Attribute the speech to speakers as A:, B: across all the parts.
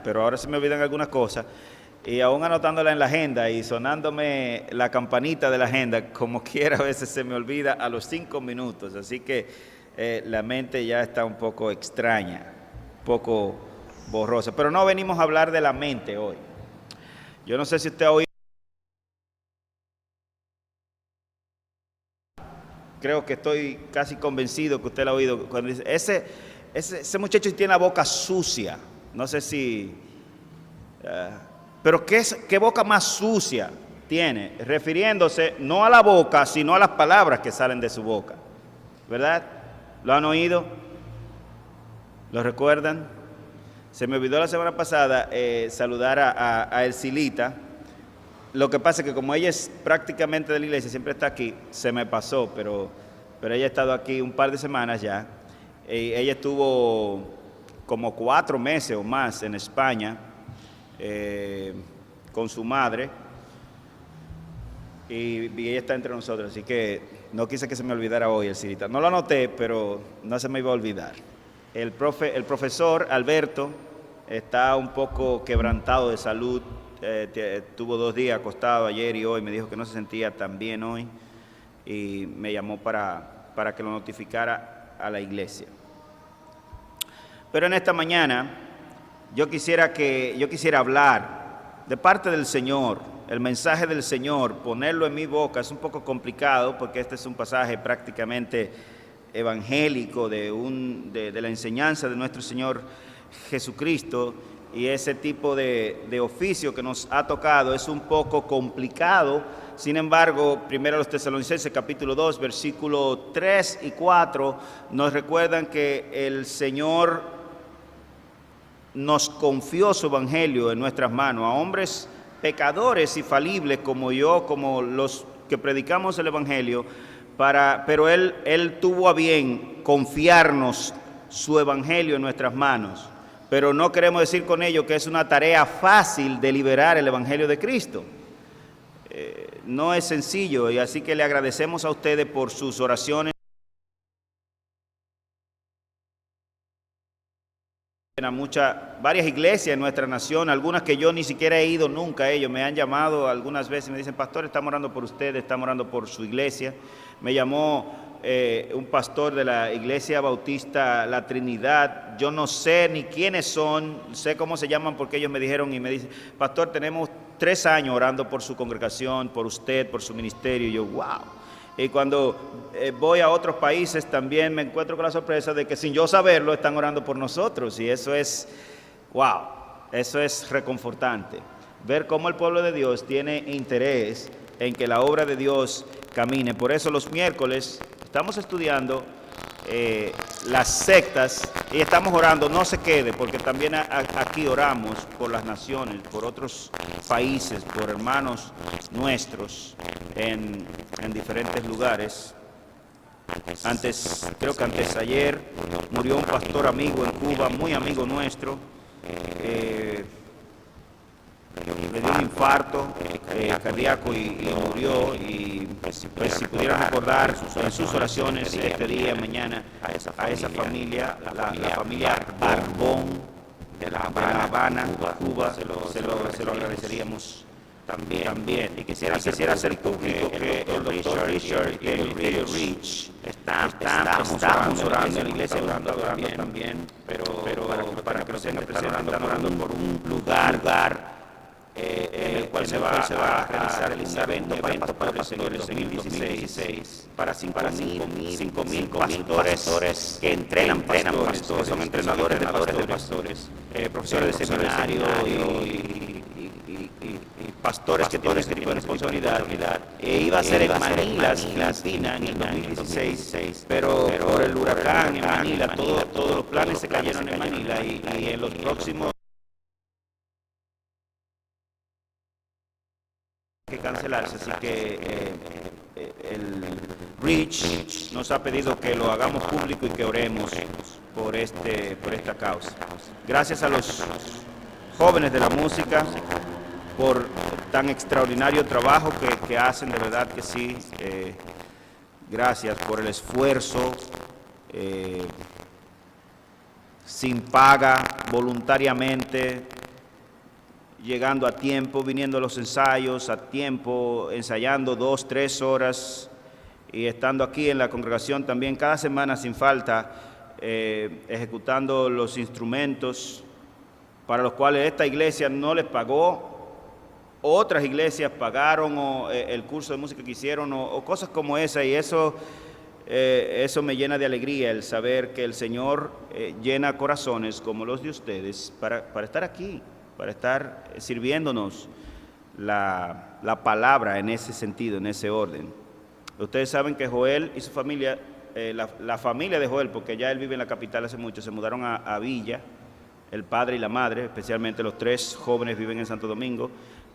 A: pero ahora se me olvidan algunas cosas, y aún anotándola en la agenda y sonándome la campanita de la agenda, como quiera, a veces se me olvida a los 5 minutos, así que la mente ya está un poco extraña, un poco borrosa, pero no venimos a hablar de la mente hoy. Yo no sé si usted ha oído, creo que estoy casi convencido que usted lo ha oído, cuando dice, ese muchacho tiene la boca sucia, no sé si... pero ¿qué boca más sucia tiene? Refiriéndose no a la boca, sino a las palabras que salen de su boca, ¿verdad? ¿Lo han oído? ¿Lo recuerdan? Se me olvidó la semana pasada saludar a Elcilita. Lo que pasa es que como ella es prácticamente de la iglesia, siempre está aquí, se me pasó, pero ella ha estado aquí un par de semanas ya. Ella estuvo como 4 meses o más en España con su madre y ella está entre nosotros, así que no quise que se me olvidara hoy Elcilita. No lo anoté, pero no se me iba a olvidar. El profesor Alberto está un poco quebrantado de salud. Tuvo 2 días acostado ayer y hoy, me dijo que no se sentía tan bien hoy y me llamó para que lo notificara a la iglesia. Pero en esta mañana yo quisiera hablar de parte del Señor, el mensaje del Señor, ponerlo en mi boca. Es un poco complicado porque este es un pasaje prácticamente evangélico de la enseñanza de nuestro Señor Jesucristo, y ese tipo de oficio que nos ha tocado es un poco complicado. Sin embargo, primero a los Tesalonicenses capítulo 2, versículo 3 y 4 nos recuerdan que el Señor nos confió su evangelio en nuestras manos, a hombres pecadores y falibles como yo, como los que predicamos el evangelio, pero él tuvo a bien confiarnos su evangelio en nuestras manos. Pero no queremos decir con ello que es una tarea fácil de liberar el evangelio de Cristo. No es sencillo, y así que le agradecemos a ustedes por sus oraciones. Varias iglesias en nuestra nación, algunas que yo ni siquiera he ido nunca. Ellos me han llamado algunas veces y me dicen: pastor, estamos orando por ustedes, estamos orando por su iglesia. Me llamó un pastor de la iglesia bautista La Trinidad. Yo no sé ni quiénes son, sé cómo se llaman porque ellos me dijeron, y me dicen: pastor, tenemos 3 años orando por su congregación, por usted, por su ministerio. Y yo, wow. Y cuando voy a otros países también me encuentro con la sorpresa de que sin yo saberlo están orando por nosotros, y eso es, wow, eso es reconfortante. Ver cómo el pueblo de Dios tiene interés en que la obra de Dios camine. Por eso los miércoles estamos estudiando las sectas y estamos orando. No se quede, porque también aquí oramos por las naciones, por otros países, por hermanos nuestros en diferentes lugares. Creo que antes ayer murió un pastor amigo en Cuba, muy amigo nuestro. Le dio un infarto cardíaco y murió. Y pues, si pudieran recordar en sus oraciones este día, mañana, a esa familia, la familia Barbón de La Habana, Cuba, se lo agradeceríamos también. Y quisiera hacer público que el doctor Richard y el ministerio Rich estamos orando en la iglesia, orando también, pero para que lo sepan, están orando por un lugar en el cual se va a realizar el evento para pastores en el 2016 para 5,000 pastores que entrenan pastores, que son entrenadores de pastores, profesores de seminario y pastores que tienen este tipo de responsabilidad. Iba a ser en Manila, Argentina, en el 2016, pero por el huracán en Manila, todos los planes se cayeron en Manila, y en los próximos que cancelarse, así que el Rich nos ha pedido que lo hagamos público y que oremos por esta causa. Gracias a los jóvenes de la música por tan extraordinario trabajo que hacen, de verdad que sí. Gracias por el esfuerzo, sin paga, voluntariamente, llegando a tiempo, viniendo a los ensayos a tiempo, ensayando 2, 3 horas y estando aquí en la congregación también cada semana sin falta, ejecutando los instrumentos para los cuales esta iglesia no les pagó, otras iglesias pagaron el curso de música que hicieron o cosas como esa, y eso me llena de alegría el saber que el Señor llena corazones como los de ustedes para estar aquí, para estar sirviéndonos la palabra en ese sentido, en ese orden. Ustedes saben que Joel y su familia, la familia de Joel, porque ya él vive en la capital hace mucho, se mudaron a Villa, el padre y la madre, especialmente los 3 jóvenes viven en Santo Domingo,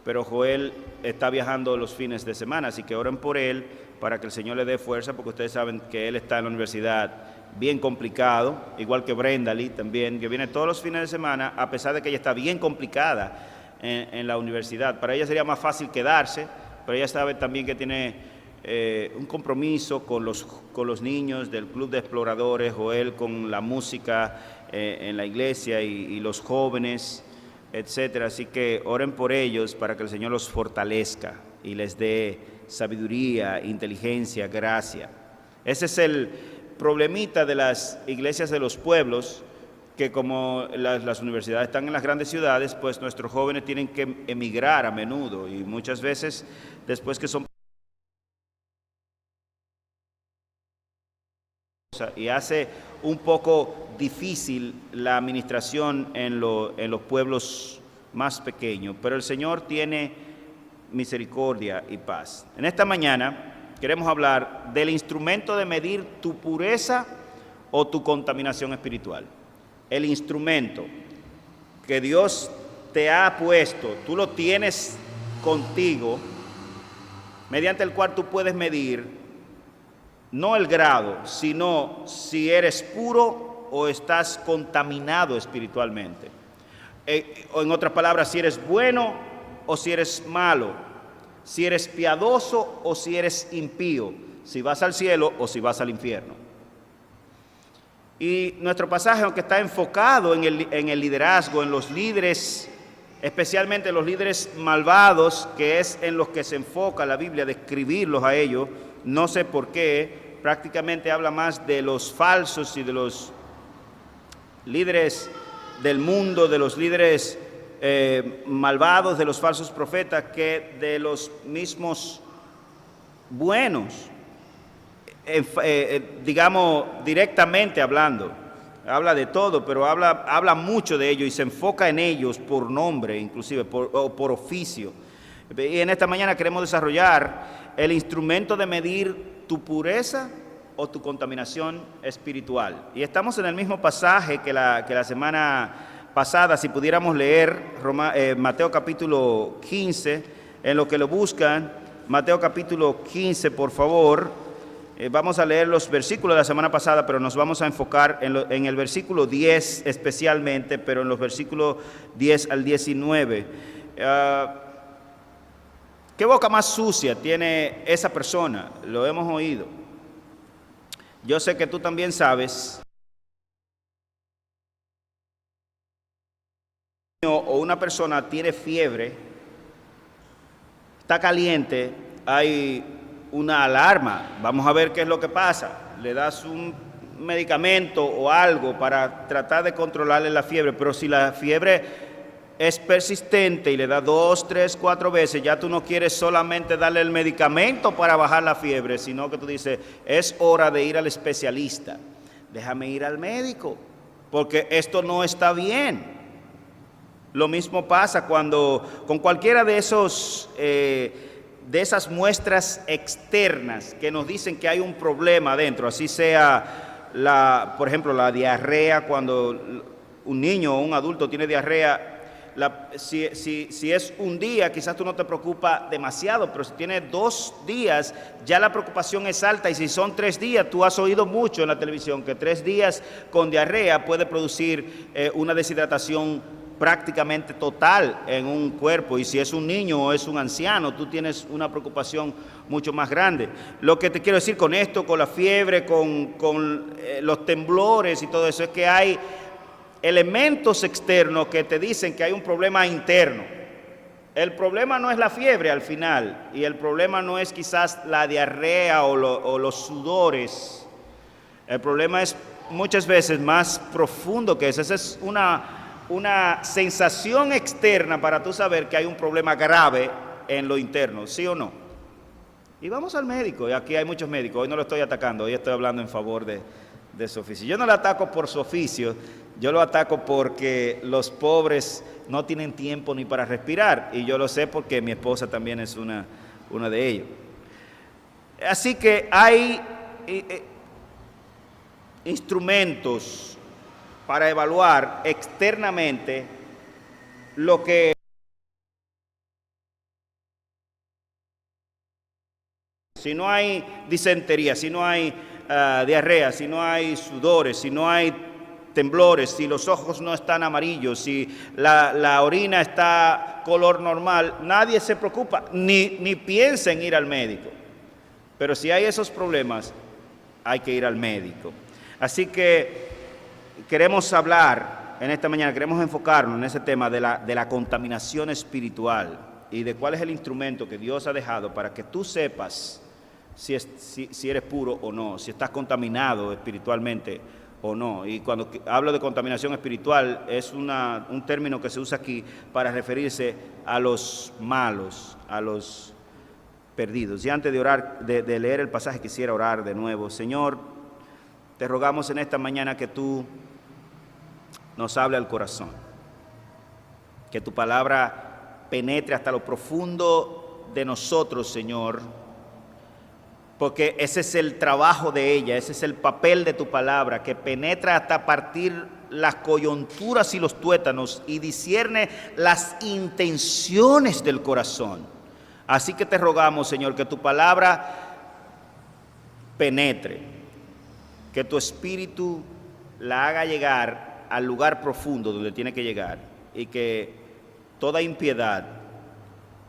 A: pero Joel está viajando los fines de semana, así que oren por él para que el Señor le dé fuerza, porque ustedes saben que él está en la universidad bien complicado, igual que Brenda Lee también, que viene todos los fines de semana, a pesar de que ella está bien complicada en la universidad. Para ella sería más fácil quedarse, pero ella sabe también que tiene un compromiso con los niños del Club de Exploradores, Joel con la música en la iglesia y los jóvenes, etcétera. Así que oren por ellos para que el Señor los fortalezca y les dé sabiduría, inteligencia, gracia. Ese es el problemita de las iglesias de los pueblos, que como las universidades están en las grandes ciudades, pues nuestros jóvenes tienen que emigrar a menudo, y muchas veces después que son y hace un poco difícil la administración en los pueblos más pequeños, pero el Señor tiene misericordia y paz. En esta mañana queremos hablar del instrumento de medir tu pureza o tu contaminación espiritual. El instrumento que Dios te ha puesto, tú lo tienes contigo, mediante el cual tú puedes medir no el grado, sino si eres puro o estás contaminado espiritualmente. O en otras palabras, si eres bueno o si eres malo, si eres piadoso o si eres impío, si vas al cielo o si vas al infierno. Y nuestro pasaje, aunque está enfocado en el liderazgo, en los líderes, especialmente los líderes malvados, que es en los que se enfoca la Biblia, describirlos a ellos, no sé por qué, prácticamente habla más de los falsos y de los líderes del mundo, de los líderes malvados, de los falsos profetas, que de los mismos buenos, digamos directamente hablando. Habla de todo, pero habla mucho de ellos y se enfoca en ellos por nombre, inclusive por oficio. Y en esta mañana queremos desarrollar el instrumento de medir tu pureza o tu contaminación espiritual. Y estamos en el mismo pasaje que la semana pasada. Si pudiéramos leer Mateo capítulo 15, en lo que lo buscan, Mateo capítulo 15, por favor. Vamos a leer los versículos de la semana pasada, pero nos vamos a enfocar en el versículo 10 especialmente, pero en los versículos 10 al 19. ¿Qué boca más sucia tiene esa persona? Lo hemos oído. Yo sé que tú también sabes. O una persona tiene fiebre, está caliente, hay una alarma. Vamos a ver qué es lo que pasa. Le das un medicamento o algo para tratar de controlarle la fiebre, pero si la fiebre es persistente y le da 2, 3, 4 veces, ya tú no quieres solamente darle el medicamento para bajar la fiebre, sino que tú dices, es hora de ir al especialista. Déjame ir al médico, porque esto no está bien. Lo mismo pasa con cualquiera de esas muestras externas que nos dicen que hay un problema adentro, así sea, por ejemplo, la diarrea. Cuando un niño o un adulto tiene diarrea, si es un día, quizás tú no te preocupas demasiado, pero si tiene 2 días, ya la preocupación es alta. Y si son 3 días, tú has oído mucho en la televisión que 3 días con diarrea puede producir una deshidratación prácticamente total en un cuerpo, y si es un niño o es un anciano, tú tienes una preocupación mucho más grande. Lo que te quiero decir con esto, con la fiebre, con los temblores y todo eso, es que hay elementos externos que te dicen que hay un problema interno. El problema no es la fiebre al final, y el problema no es quizás la diarrea o los sudores. El problema es muchas veces más profundo que eso. Esa es una sensación externa para tú saber que hay un problema grave en lo interno, ¿sí o no? Y vamos al médico, y aquí hay muchos médicos, hoy no lo estoy atacando, hoy estoy hablando en favor de su oficio. Yo no lo ataco por su oficio, yo lo ataco porque los pobres no tienen tiempo ni para respirar, y yo lo sé porque mi esposa también es una de ellos. Así que hay instrumentos para evaluar externamente lo que si no hay disentería, si no hay diarrea, si no hay sudores, si no hay temblores, si los ojos no están amarillos, si la orina está color normal, nadie se preocupa, ni piensa en ir al médico. Pero si hay esos problemas, hay que ir al médico. Así que queremos hablar en esta mañana, queremos enfocarnos en ese tema de la contaminación espiritual y de cuál es el instrumento que Dios ha dejado para que tú sepas si eres puro o no, si estás contaminado espiritualmente o no. Y cuando hablo de contaminación espiritual es un término que se usa aquí para referirse a los malos, a los perdidos. Y antes de orar, de leer el pasaje, quisiera orar de nuevo. Señor, te rogamos en esta mañana que tú nos hable al corazón, que tu palabra penetre hasta lo profundo de nosotros, Señor, porque ese es el trabajo de ella, ese es el papel de tu palabra, que penetra hasta partir las coyunturas y los tuétanos y discierne las intenciones del corazón. Así que te rogamos, Señor, que tu palabra penetre, que tu espíritu la haga llegar al lugar profundo donde tiene que llegar, y que toda impiedad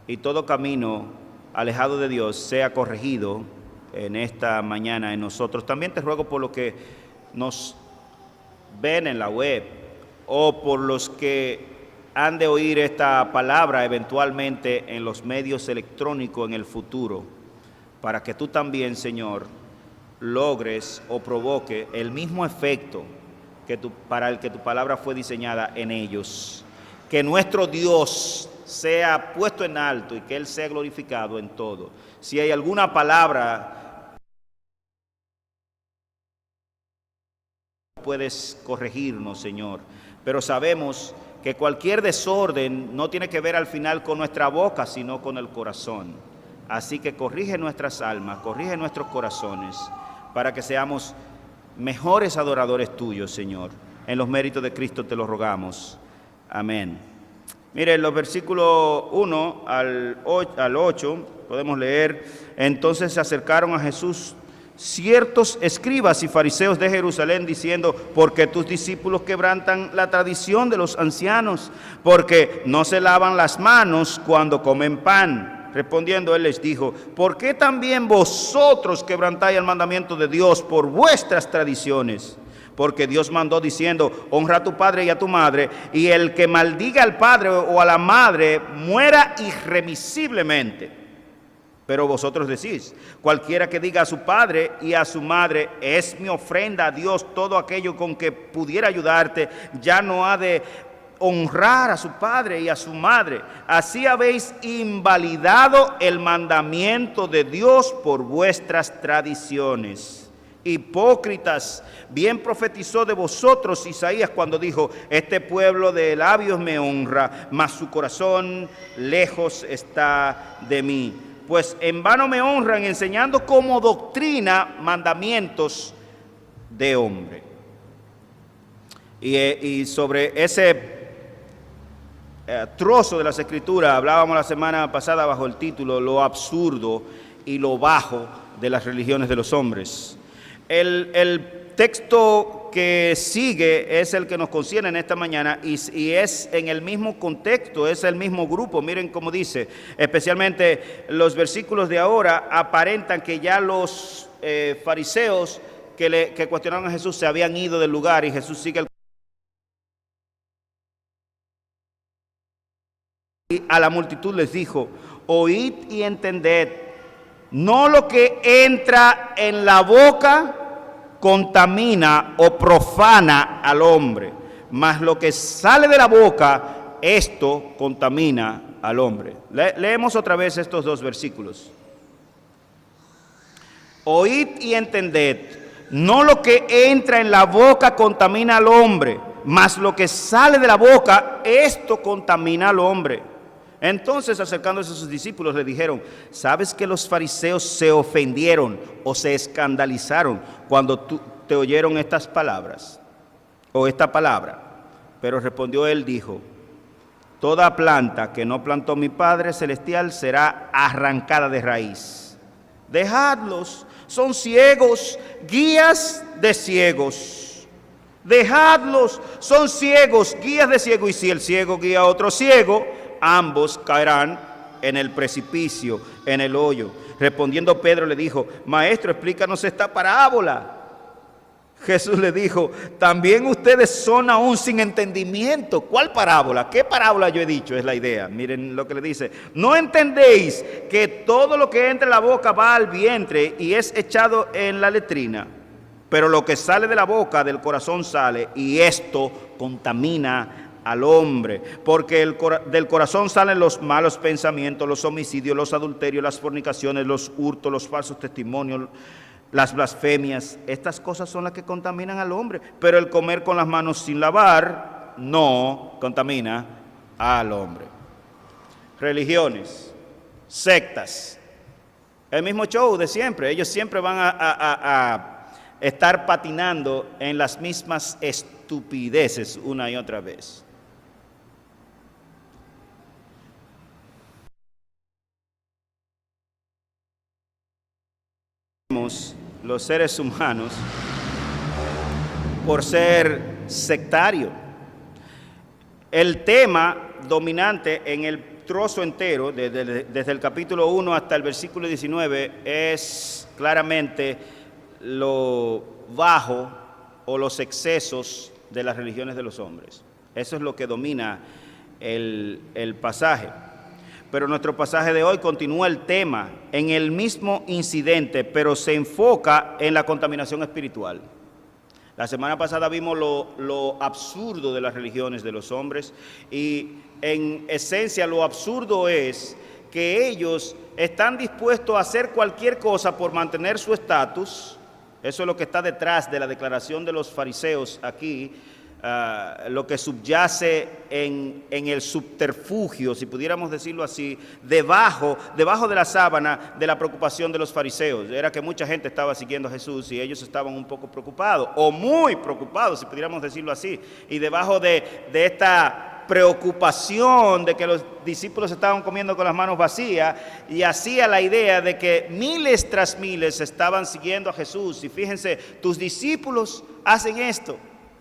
A: y todo camino alejado de Dios sea corregido en esta mañana en nosotros. También te ruego por los que nos ven en la web o por los que han de oír esta palabra eventualmente en los medios electrónicos en el futuro, para que tú también, Señor, logres o provoque el mismo efecto para el que tu palabra fue diseñada en ellos. Que nuestro Dios sea puesto en alto y que Él sea glorificado en todo. Si hay alguna palabra, puedes corregirnos, Señor, pero sabemos que cualquier desorden no tiene que ver al final con nuestra boca, sino con el corazón. Así que corrige nuestras almas, corrige nuestros corazones, para que seamos mejores adoradores tuyos, Señor. En los méritos de Cristo te lo rogamos. Amén. Mire, en los versículos 1 al 8 podemos leer: entonces se acercaron a Jesús ciertos escribas y fariseos de Jerusalén, diciendo: ¿por qué tus discípulos quebrantan la tradición de los ancianos? Porque no se lavan las manos cuando comen pan. Respondiendo él les dijo: ¿por qué también vosotros quebrantáis el mandamiento de Dios por vuestras tradiciones? Porque Dios mandó diciendo: honra a tu padre y a tu madre, y el que maldiga al padre o a la madre muera irremisiblemente. Pero vosotros decís: cualquiera que diga a su padre y a su madre, es mi ofrenda a Dios, todo aquello con que pudiera ayudarte, ya no ha de honrar a su padre y a su madre. Así habéis invalidado el mandamiento de Dios por vuestras tradiciones. Hipócritas, bien profetizó de vosotros Isaías cuando dijo: este pueblo de labios me honra, mas su corazón lejos está de mí. Pues en vano me honran, enseñando como doctrina mandamientos de hombre. Y sobre ese trozo de las Escrituras hablábamos la semana pasada bajo el título: lo absurdo y lo bajo de las religiones de los hombres. El texto que sigue es el que nos concierne en esta mañana y es en el mismo contexto, es el mismo grupo. Miren cómo dice, especialmente los versículos de ahora aparentan que ya los fariseos que cuestionaron a Jesús se habían ido del lugar, y Jesús sigue el Y a la multitud les dijo: oíd y entended, no lo que entra en la boca contamina o profana al hombre, mas lo que sale de la boca, esto contamina al hombre. Leemos otra vez estos dos versículos. Oíd y entended, no lo que entra en la boca contamina al hombre, mas lo que sale de la boca, esto contamina al hombre. Entonces, acercándose a sus discípulos, le dijeron: ¿sabes que los fariseos se ofendieron o se escandalizaron cuando te oyeron estas palabras o esta palabra? Pero respondió él, dijo: toda planta que no plantó mi Padre Celestial será arrancada de raíz. Dejadlos, son ciegos, guías de ciegos. Dejadlos, son ciegos, guías de ciegos. Y si el ciego guía a otro ciego, ambos caerán en el precipicio, en el hoyo. Respondiendo Pedro le dijo: maestro, explícanos esta parábola. Jesús le dijo: también ustedes son aún sin entendimiento. ¿Cuál parábola? ¿Qué parábola yo he dicho? Es la idea. Miren lo que le dice: ¿no entendéis que todo lo que entra en la boca va al vientre y es echado en la letrina? Pero lo que sale de la boca, del corazón sale, y esto contamina al hombre, porque del corazón salen los malos pensamientos, los homicidios, los adulterios, las fornicaciones, los hurtos, los falsos testimonios, las blasfemias. Estas cosas son las que contaminan al hombre, pero el comer con las manos sin lavar no contamina al hombre. Religiones, sectas, el mismo show de siempre. Ellos siempre van a estar patinando en las mismas estupideces una y otra vez. Los seres humanos por ser sectario. El tema dominante en el trozo entero, desde el capítulo 1 hasta el versículo 19, es claramente lo bajo o los excesos de las religiones de los hombres. Eso es lo que domina el pasaje. Pero nuestro pasaje de hoy continúa el tema en el mismo incidente, pero se enfoca en la contaminación espiritual. La semana pasada vimos lo absurdo de las religiones de los hombres, y en esencia lo absurdo es que ellos están dispuestos a hacer cualquier cosa por mantener su estatus. Eso es lo que está detrás de la declaración de los fariseos aquí. Lo que subyace en el subterfugio, si pudiéramos decirlo así, debajo de la sábana de la preocupación de los fariseos. Era que mucha gente estaba siguiendo a Jesús y ellos estaban un poco preocupados, o muy preocupados, si pudiéramos decirlo así. Y debajo de esta preocupación de que los discípulos estaban comiendo con las manos vacías, y hacía la idea de que miles tras miles estaban siguiendo a Jesús. Y fíjense, tus discípulos hacen esto.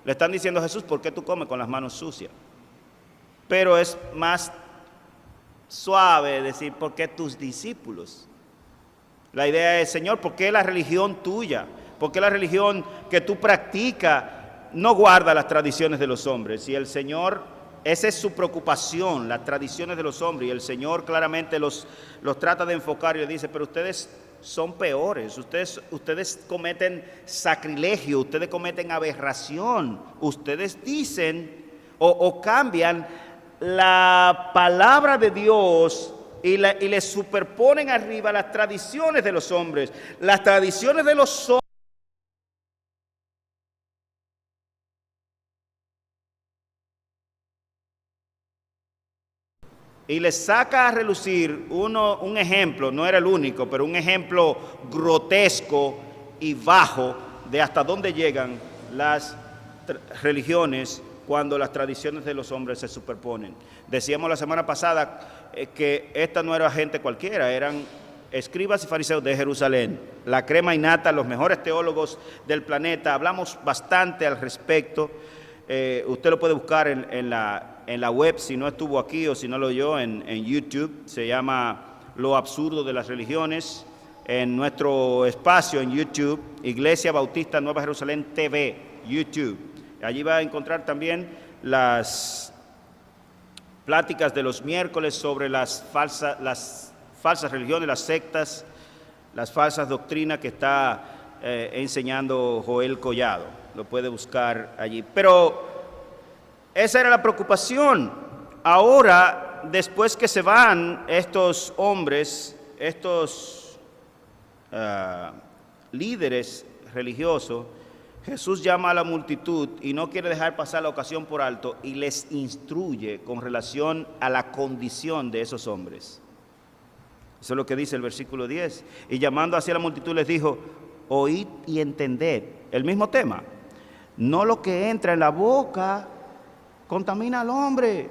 A: Le están diciendo a Jesús: ¿por qué tú comes con las manos sucias? Pero es más suave decir: ¿por qué tus discípulos? La idea es: Señor, ¿por qué la religión tuya? ¿Por qué la religión que tú practicas no guarda las tradiciones de los hombres? Y el Señor, esa es su preocupación, las tradiciones de los hombres. Y el Señor claramente los trata de enfocar y le dice: pero ustedes son peores, ustedes cometen sacrilegio, ustedes cometen aberración, ustedes dicen o cambian la palabra de Dios y le superponen arriba las tradiciones de los hombres. Las tradiciones de los hombres y les saca a relucir un ejemplo, no era el único, pero un ejemplo grotesco y bajo de hasta dónde llegan las religiones cuando las tradiciones de los hombres se superponen. Decíamos la semana pasada que esta no era gente cualquiera, eran escribas y fariseos de Jerusalén, la crema innata, los mejores teólogos del planeta. Hablamos bastante al respecto. Usted lo puede buscar en la web, si no estuvo aquí o si no lo oyó, en YouTube. Se llama Lo absurdo de las religiones. En nuestro espacio en YouTube, Iglesia Bautista Nueva Jerusalén TV, YouTube. Allí va a encontrar también pláticas de los miércoles sobre las falsas religiones, las sectas, las falsas doctrinas que está enseñando Joel Collado. Lo puede buscar allí. Pero esa era la preocupación. Ahora, después que se van estos hombres, estos líderes religiosos, Jesús llama a la multitud y no quiere dejar pasar la ocasión por alto y les instruye con relación a la condición de esos hombres. Eso es lo que dice el versículo 10. Y llamando hacia la multitud les dijo: oíd y entended. El mismo tema. No lo que entra en la boca contamina al hombre.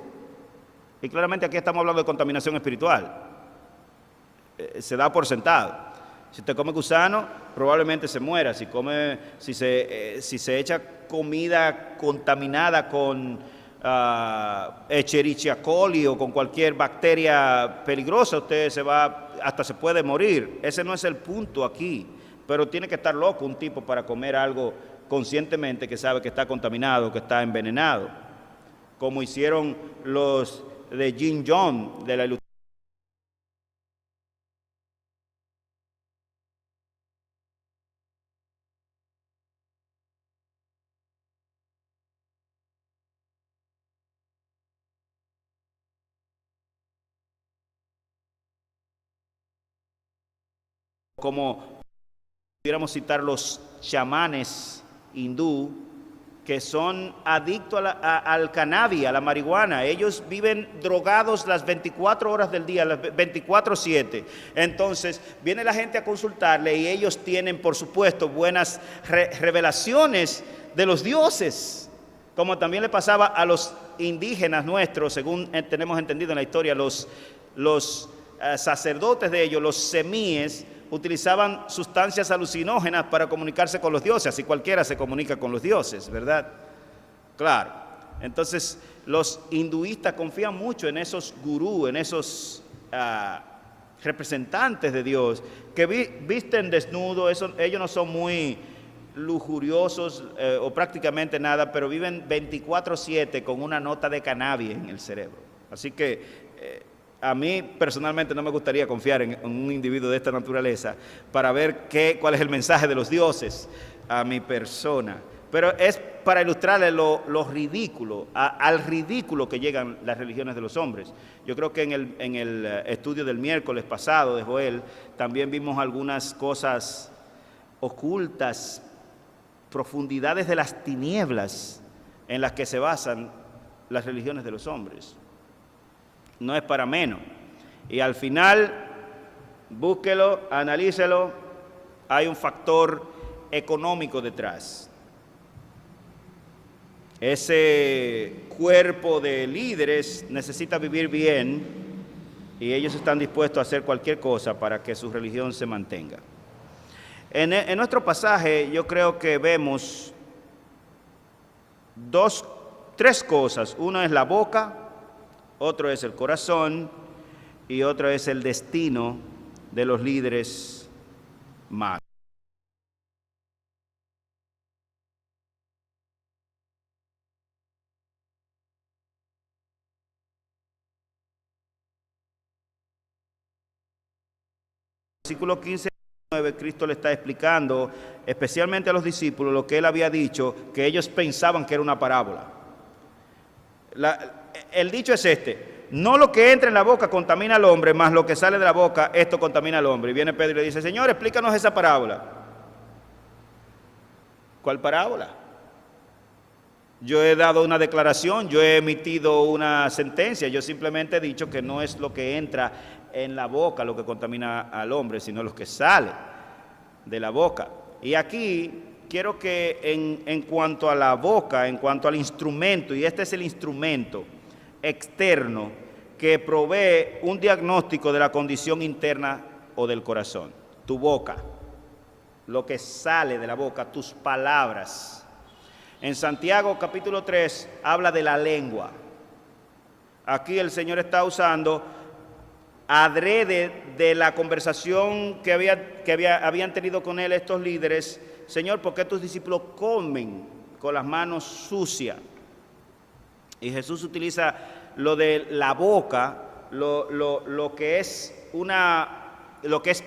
A: Y claramente aquí estamos hablando de contaminación espiritual. Se da por sentado. Si usted come gusano, probablemente se muera. Si se echa comida contaminada con Escherichia coli o con cualquier bacteria peligrosa, usted hasta se puede morir. Ese no es el punto aquí. Pero tiene que estar loco un tipo para comer algo conscientemente que sabe que está contaminado, que está envenenado. Como hicieron los de Jin Jong de la ilustración. Como pudiéramos citar los chamanes hindú, que son adictos al cannabis, a la marihuana. Ellos viven drogados las 24 horas del día, las 24/7. Entonces, viene la gente a consultarle y ellos tienen, por supuesto, buenas revelaciones de los dioses, como también le pasaba a los indígenas nuestros, según tenemos entendido en la historia. Los sacerdotes de ellos, los semíes, utilizaban sustancias alucinógenas para comunicarse con los dioses, así cualquiera se comunica con los dioses, ¿verdad? Claro. Entonces, los hinduistas confían mucho en esos gurús, en esos representantes de Dios, que visten desnudos. Ellos no son muy lujuriosos o prácticamente nada, pero viven 24/7 con una nota de cannabis en el cerebro. Así que a mí personalmente no me gustaría confiar en un individuo de esta naturaleza para ver cuál es el mensaje de los dioses a mi persona. Pero es para ilustrarle lo ridículo, al ridículo que llegan las religiones de los hombres. Yo creo que en el estudio del miércoles pasado de Joel también vimos algunas cosas ocultas, profundidades de las tinieblas en las que se basan las religiones de los hombres. No es para menos. Y al final, búsquelo, analícelo, hay un factor económico detrás. Ese cuerpo de líderes necesita vivir bien y ellos están dispuestos a hacer cualquier cosa para que su religión se mantenga. En nuestro pasaje yo creo que vemos tres cosas. Una es la boca, otro es el corazón y otro es el destino de los líderes magos. Versículo 15, Cristo le está explicando especialmente a los discípulos lo que él había dicho, que ellos pensaban que era una parábola. El dicho es este: no lo que entra en la boca contamina al hombre, más lo que sale de la boca, esto contamina al hombre. Y viene Pedro y le dice: Señor, explícanos esa parábola. ¿Cuál parábola? Yo he dado una declaración, yo he emitido una sentencia, yo simplemente he dicho que no es lo que entra en la boca lo que contamina al hombre, sino lo que sale de la boca. Y aquí quiero que en cuanto a la boca, en cuanto al instrumento, y este es el instrumento externo que provee un diagnóstico de la condición interna o del corazón. Tu boca, lo que sale de la boca, tus palabras. En Santiago capítulo 3 habla de la lengua. Aquí el Señor está usando adrede de la conversación que habían tenido con él estos líderes. Señor, ¿por qué tus discípulos comen con las manos sucias? Y Jesús utiliza lo de la boca, lo que es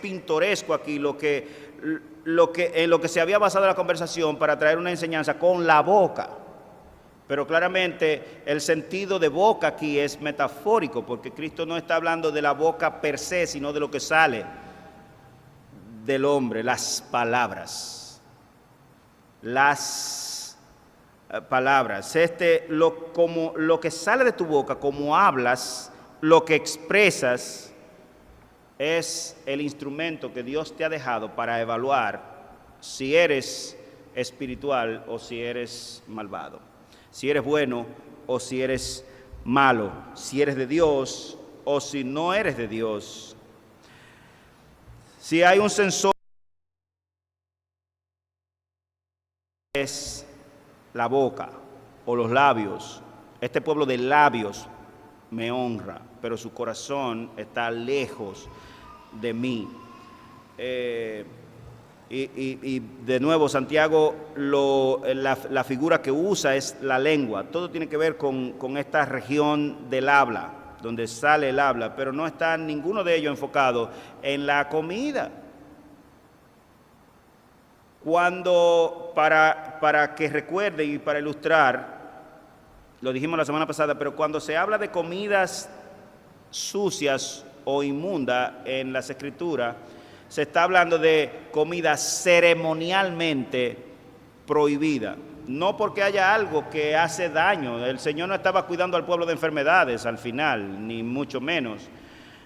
A: pintoresco aquí, en lo que se había basado la conversación para traer una enseñanza con la boca. Pero claramente el sentido de boca aquí es metafórico, porque Cristo no está hablando de la boca per se, sino de lo que sale del hombre, las palabras. Las palabras. Como lo que sale de tu boca, como hablas, lo que expresas, es el instrumento que Dios te ha dejado para evaluar si eres espiritual o si eres malvado, si eres bueno o si eres malo, si eres de Dios o si no eres de Dios. Si hay un sensor, es la boca o los labios. Este pueblo de labios me honra, pero su corazón está lejos de mí. Y de nuevo, Santiago, la figura que usa es la lengua. Todo tiene que ver con esta región del habla, donde sale el habla, pero no está ninguno de ellos enfocado en la comida. Cuando, para que recuerden y para ilustrar, lo dijimos la semana pasada, pero cuando se habla de comidas sucias o inmundas en las Escrituras, se está hablando de comida ceremonialmente prohibida. No porque haya algo que hace daño. El Señor no estaba cuidando al pueblo de enfermedades al final, ni mucho menos,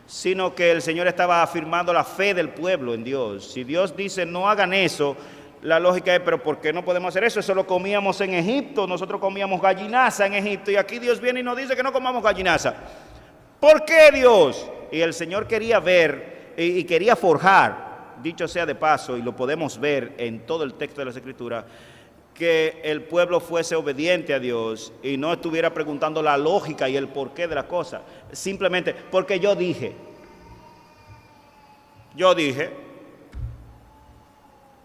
A: sino que el Señor estaba afirmando la fe del pueblo en Dios. Si Dios dice no hagan eso, la lógica es, pero ¿por qué no podemos hacer eso? Eso lo comíamos en Egipto, nosotros comíamos gallinaza en Egipto y aquí Dios viene y nos dice que no comamos gallinaza. ¿Por qué, Dios? Y el Señor quería ver y quería forjar, dicho sea de paso, y lo podemos ver en todo el texto de las Escrituras, que el pueblo fuese obediente a Dios y no estuviera preguntando la lógica y el porqué de la cosa, simplemente porque yo dije,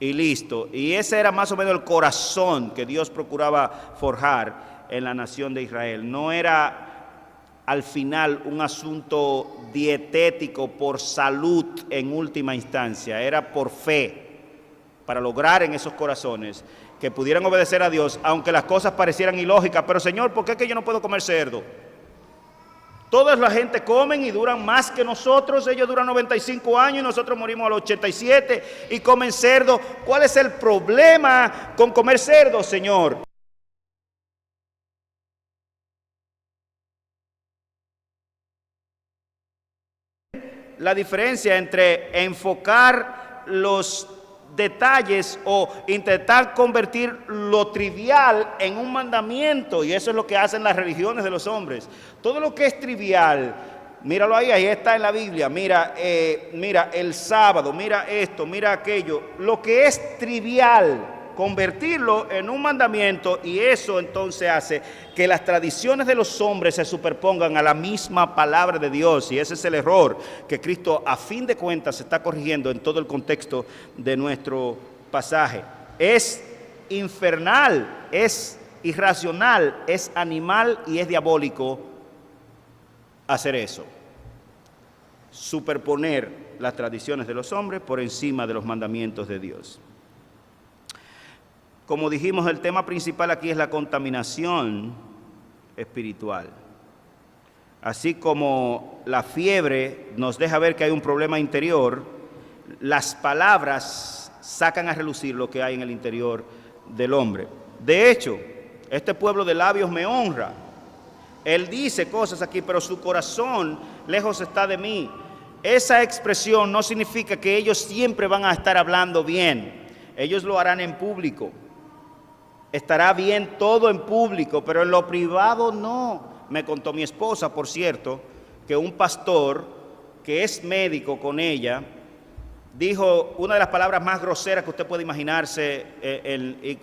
A: y listo. Y ese era más o menos el corazón que Dios procuraba forjar en la nación de Israel. No era al final un asunto dietético por salud en última instancia, era por fe, para lograr en esos corazones que pudieran obedecer a Dios, aunque las cosas parecieran ilógicas. Pero Señor, ¿por qué es que yo no puedo comer cerdo? Toda la gente comen y duran más que nosotros. Ellos duran 95 años y nosotros morimos a los 87 y comen cerdo. ¿Cuál es el problema con comer cerdo, Señor? La diferencia entre enfocar los detalles o intentar convertir lo trivial en un mandamiento, y eso es lo que hacen las religiones de los hombres. Todo lo que es trivial, míralo ahí está en la Biblia, mira el sábado, mira esto, mira aquello, lo que es trivial, convertirlo en un mandamiento, y eso entonces hace que las tradiciones de los hombres se superpongan a la misma palabra de Dios, y ese es el error que Cristo a fin de cuentas está corrigiendo en todo el contexto de nuestro pasaje. Es infernal, es irracional, es animal y es diabólico hacer eso, superponer las tradiciones de los hombres por encima de los mandamientos de Dios. Como dijimos, el tema principal aquí es la contaminación espiritual. Así como la fiebre nos deja ver que hay un problema interior, las palabras sacan a relucir lo que hay en el interior del hombre. De hecho, este pueblo de labios me honra. Él dice cosas aquí, pero su corazón lejos está de mí. Esa expresión no significa que ellos siempre van a estar hablando bien. Ellos lo harán en público. Estará bien todo en público, pero en lo privado no. Me contó mi esposa, por cierto, que un pastor que es médico con ella dijo una de las palabras más groseras que usted puede imaginarse,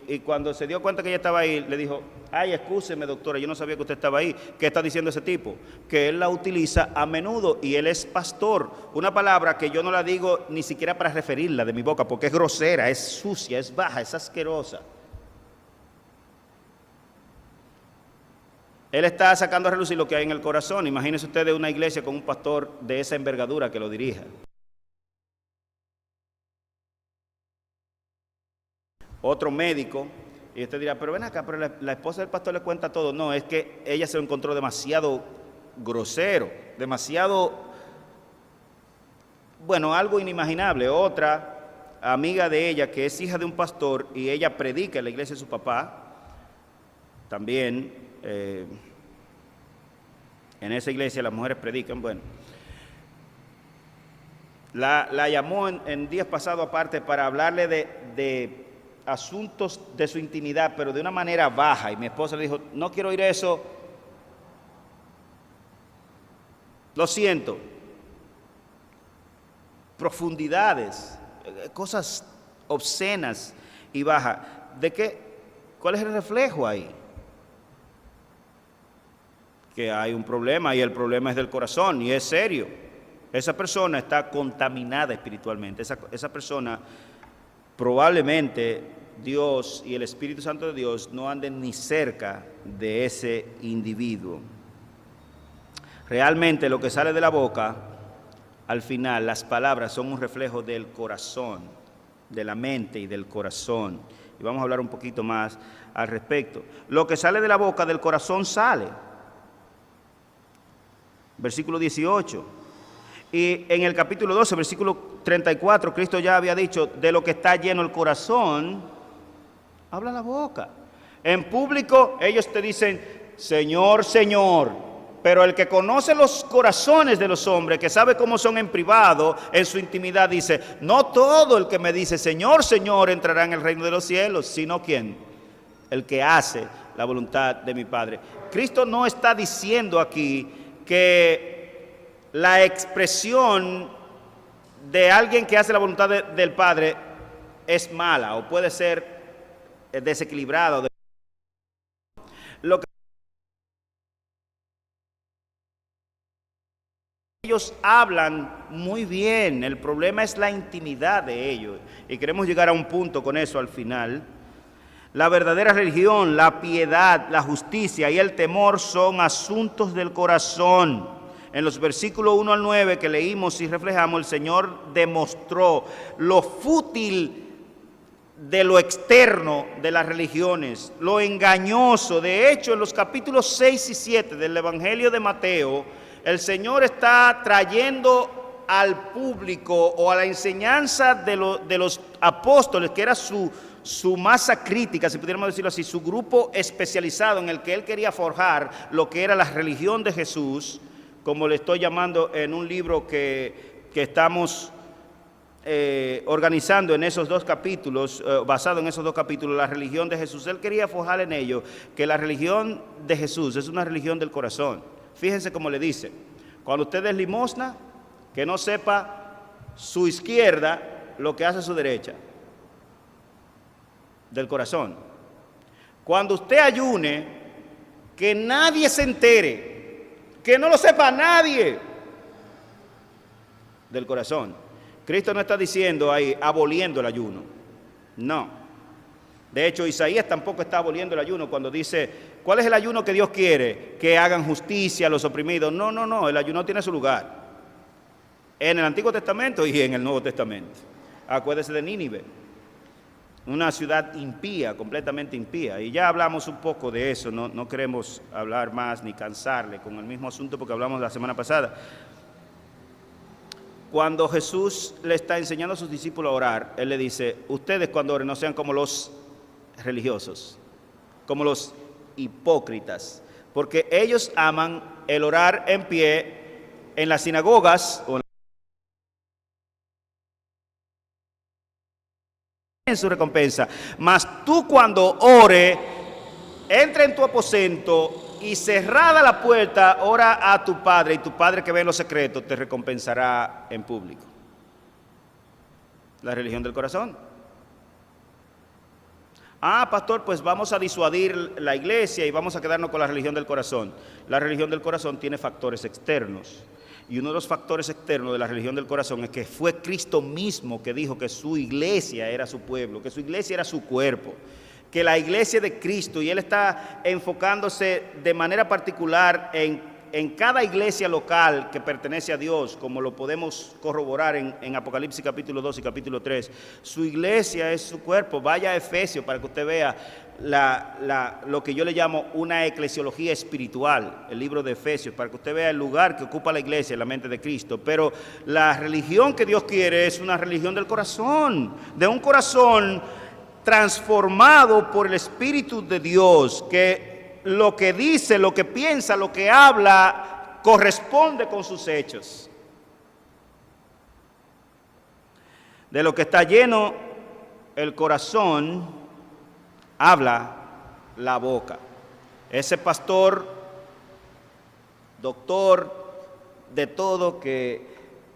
A: y cuando se dio cuenta que ella estaba ahí, le dijo: ay, excúseme, doctora, yo no sabía que usted estaba ahí. ¿Qué está diciendo ese tipo? Que él la utiliza a menudo y él es pastor. Una palabra que yo no la digo ni siquiera para referirla de mi boca, porque es grosera, es sucia, es baja, es asquerosa. Él está sacando a relucir lo que hay en el corazón. Imagínense ustedes una iglesia con un pastor de esa envergadura que lo dirija. Otro médico, y usted dirá, pero ven acá, pero la esposa del pastor le cuenta todo. No, es que ella se lo encontró demasiado grosero, demasiado, bueno, algo inimaginable. Otra amiga de ella, que es hija de un pastor, y ella predica en la iglesia de su papá, también, en esa iglesia las mujeres predican. Bueno, la llamó en días pasados aparte para hablarle de asuntos de su intimidad, pero de una manera baja, y mi esposa le dijo, no quiero oír eso, lo siento. Profundidades, cosas obscenas y bajas. ¿De qué? ¿Cuál es el reflejo ahí? Que hay un problema, y el problema es del corazón, y es serio. Esa persona está contaminada espiritualmente. Esa persona, probablemente Dios y el Espíritu Santo de Dios no anden ni cerca de ese individuo. Realmente lo que sale de la boca, al final, las palabras son un reflejo del corazón, de la mente y del corazón. Y vamos a hablar un poquito más al respecto. Lo que sale de la boca, del corazón sale. Versículo 18. Y en el capítulo 12, versículo 34, Cristo ya había dicho, de lo que está lleno el corazón, habla la boca. En público ellos te dicen, Señor, Señor. Pero el que conoce los corazones de los hombres, que sabe cómo son en privado, en su intimidad, dice, no todo el que me dice, Señor, Señor, entrará en el reino de los cielos, sino ¿quién? El que hace la voluntad de mi Padre. Cristo no está diciendo aquí que la expresión de alguien que hace la voluntad del Padre es mala o puede ser desequilibrada. Lo que ellos hablan muy bien, el problema es la intimidad de ellos, y queremos llegar a un punto con eso al final. La verdadera religión, la piedad, la justicia y el temor son asuntos del corazón. En los versículos 1 al 9 que leímos y reflejamos, el Señor demostró lo fútil de lo externo de las religiones, lo engañoso. De hecho, en los capítulos 6 y 7 del Evangelio de Mateo, el Señor está trayendo al público o a la enseñanza de los apóstoles, que era su masa crítica, si pudiéramos decirlo así, su grupo especializado en el que él quería forjar lo que era la religión de Jesús, como le estoy llamando en un libro que estamos organizando en esos dos capítulos, basado en esos dos capítulos, la religión de Jesús. Él quería forjar en ello que la religión de Jesús es una religión del corazón. Fíjense cómo le dice, cuando usted es limosna, que no sepa su izquierda lo que hace su derecha, del corazón. Cuando usted ayune, que nadie se entere, que no lo sepa nadie, del corazón. Cristo no está diciendo ahí, aboliendo el ayuno, no. De hecho, Isaías tampoco está aboliendo el ayuno cuando dice, ¿cuál es el ayuno que Dios quiere? Que hagan justicia a los oprimidos. No, no, no, el ayuno tiene su lugar en el Antiguo Testamento y en el Nuevo Testamento. Acuérdese de Nínive, una ciudad impía, completamente impía, y ya hablamos un poco de eso, no queremos hablar más ni cansarle con el mismo asunto porque hablamos la semana pasada. Cuando Jesús le está enseñando a sus discípulos a orar, Él le dice, ustedes cuando oren no sean como los religiosos, como los hipócritas, porque ellos aman el orar en pie en las sinagogas o en su recompensa. Mas tú cuando ore, entra en tu aposento y cerrada la puerta, ora a tu Padre, y tu Padre que ve en lo secreto te recompensará en público. La religión del corazón. Ah, pastor, pues vamos a disuadir la iglesia y vamos a quedarnos con la religión del corazón. La religión del corazón tiene factores externos. Y uno de los factores externos de la religión del corazón es que fue Cristo mismo que dijo que su iglesia era su pueblo, que su iglesia era su cuerpo. que la iglesia de Cristo, y él está enfocándose de manera particular en cada iglesia local que pertenece a Dios, como lo podemos corroborar en Apocalipsis capítulo 2 y capítulo 3. Su iglesia es su cuerpo. Vaya a Efesios para que usted vea lo que yo le llamo una eclesiología espiritual, el libro de Efesios, para que usted vea el lugar que ocupa la iglesia en la mente de Cristo. Pero la religión que Dios quiere es una religión del corazón, de un corazón transformado por el Espíritu de Dios, que lo que dice, lo que piensa, lo que habla, corresponde con sus hechos. De lo que está lleno el corazón, habla la boca. Ese pastor, doctor de todo, que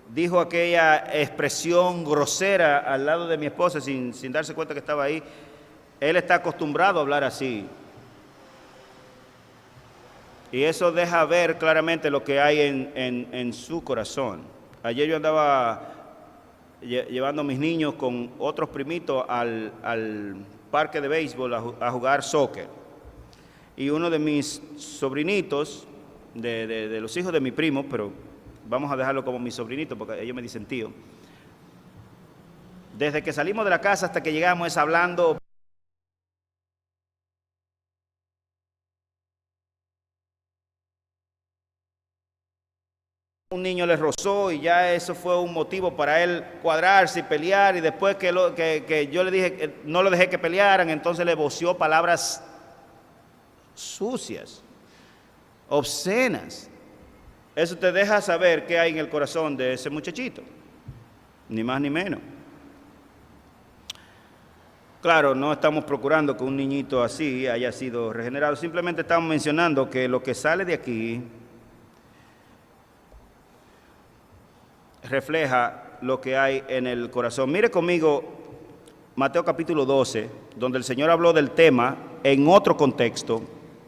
A: dijo aquella expresión grosera al lado de mi esposa sin darse cuenta que estaba ahí, él está acostumbrado a hablar así. Y eso deja ver claramente lo que hay en su corazón. Ayer yo andaba llevando a mis niños con otros primitos al parque de béisbol a jugar soccer. Y uno de mis sobrinitos, de los hijos de mi primo, pero vamos a dejarlo como mi sobrinito porque ellos me dicen tío. Desde que salimos de la casa hasta que llegamos es hablando. Un niño le rozó y ya eso fue un motivo para él cuadrarse y pelear, y después que yo le dije que no lo dejé que pelearan, entonces le voció palabras sucias, obscenas. Eso te deja saber qué hay en el corazón de ese muchachito, ni más ni menos. Claro, no estamos procurando que un niñito así haya sido regenerado, simplemente estamos mencionando que lo que sale de aquí refleja lo que hay en el corazón. Mire conmigo Mateo capítulo 12, donde el Señor habló del tema en otro contexto,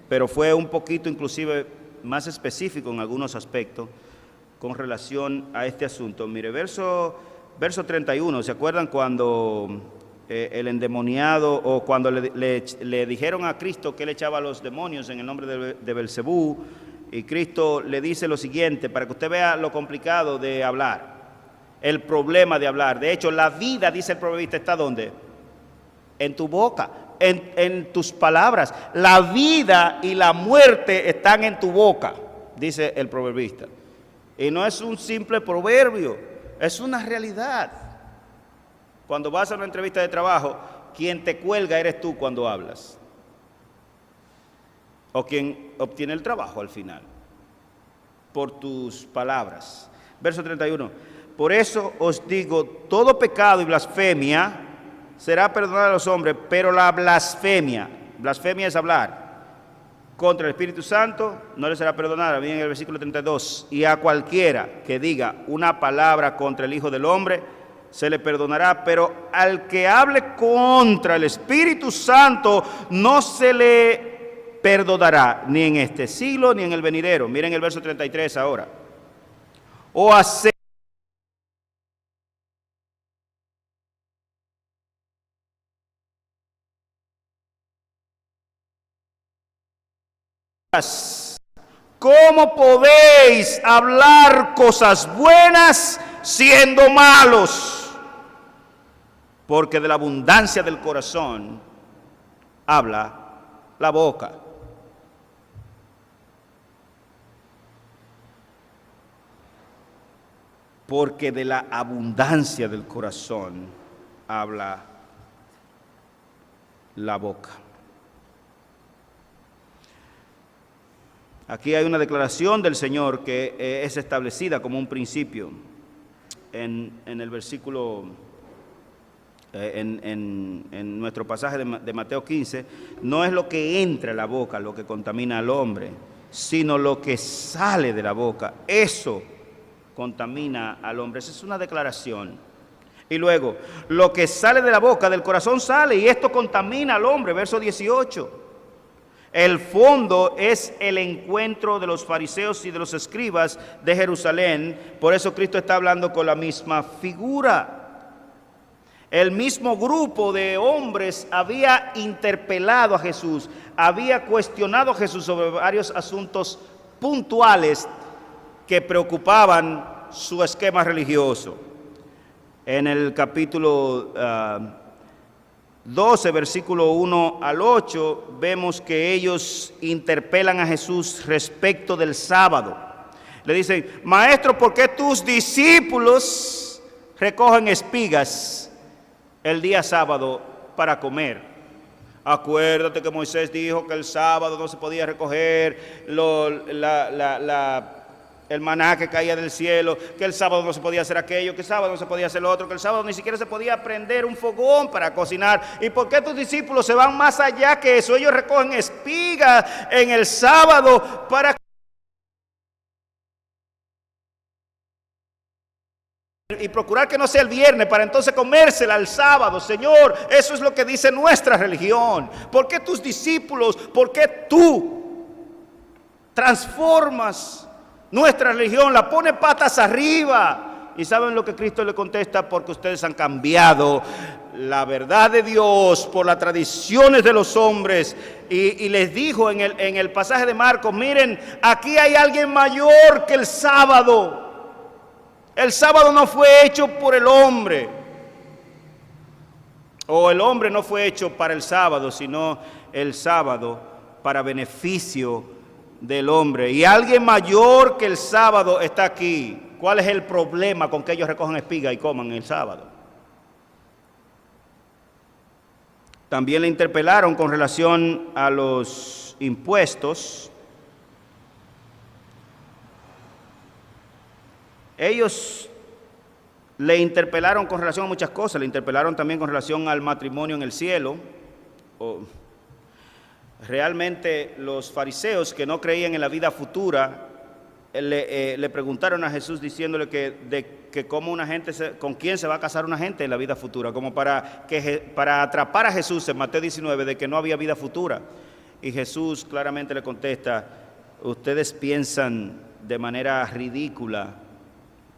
A: pero fue un poquito inclusive más específico en algunos aspectos con relación a este asunto. Mire, verso 31, ¿se acuerdan cuando el endemoniado, o cuando le dijeron a Cristo que él echaba a los demonios en el nombre de Belcebú? Y Cristo le dice lo siguiente, para que usted vea lo complicado de hablar, el problema de hablar. De hecho, la vida, dice el proverbista, ¿está dónde? En tu boca, en tus palabras. La vida y la muerte están en tu boca, dice el proverbista. Y no es un simple proverbio, es una realidad. Cuando vas a una entrevista de trabajo, quien te cuelga eres tú cuando hablas, o quien obtiene el trabajo al final, por tus palabras. Verso 31, por eso os digo, todo pecado y blasfemia será perdonado a los hombres, pero la blasfemia es hablar contra el Espíritu Santo, no le será perdonada. Bien, en el versículo 32, y a cualquiera que diga una palabra contra el Hijo del Hombre, se le perdonará, pero al que hable contra el Espíritu Santo, no se le perdonará, ni en este siglo, ni en el venidero. Miren el verso 33 ahora. O hacer ¿cómo podéis hablar cosas buenas siendo malos? Porque de la abundancia del corazón habla la boca. Porque de la abundancia del corazón habla la boca. Aquí hay una declaración del Señor que es establecida como un principio en el versículo, en nuestro pasaje de Mateo 15. No es lo que entra a la boca lo que contamina al hombre, sino lo que sale de la boca. Eso contamina al hombre. Esa es una declaración. Y luego, lo que sale de la boca, del corazón sale, y esto contamina al hombre. Verso 18. El fondo es el encuentro de los fariseos y de los escribas de Jerusalén. Por eso Cristo está hablando con la misma figura. El mismo grupo de hombres había interpelado a Jesús, había cuestionado a Jesús sobre varios asuntos puntuales que preocupaban su esquema religioso. En el capítulo 12, versículo 1 al 8, vemos que ellos interpelan a Jesús respecto del sábado. Le dicen: Maestro, ¿por qué tus discípulos recogen espigas el día sábado para comer? Acuérdate que Moisés dijo que el sábado no se podía recoger el maná que caía del cielo, que el sábado no se podía hacer aquello, que el sábado no se podía hacer lo otro, que el sábado ni siquiera se podía prender un fogón para cocinar. ¿Y por qué tus discípulos se van más allá que eso? Ellos recogen espigas en el sábado para y procurar que no sea el viernes para entonces comérsela el sábado. Señor, eso es lo que dice nuestra religión. ¿Por qué tus discípulos, por qué tú transformas nuestra religión, la pone patas arriba? ¿Y saben lo que Cristo le contesta? Porque ustedes han cambiado la verdad de Dios por las tradiciones de los hombres. Y les dijo en el pasaje de Marcos: miren, aquí hay alguien mayor que el sábado. El sábado no fue hecho por el hombre, o el hombre no fue hecho para el sábado, sino el sábado para beneficio del hombre. Y alguien mayor que el sábado está aquí. ¿Cuál es el problema con que ellos recojan espiga y coman el sábado? También le interpelaron con relación a los impuestos. Ellos le interpelaron con relación a muchas cosas. Le interpelaron también con relación al matrimonio en el cielo. Realmente los fariseos, que no creían en la vida futura, le preguntaron a Jesús diciéndole que cómo una gente con quién se va a casar una gente en la vida futura, como para atrapar a Jesús en Mateo 19 de que no había vida futura. Y Jesús claramente le contesta: ustedes piensan de manera ridícula,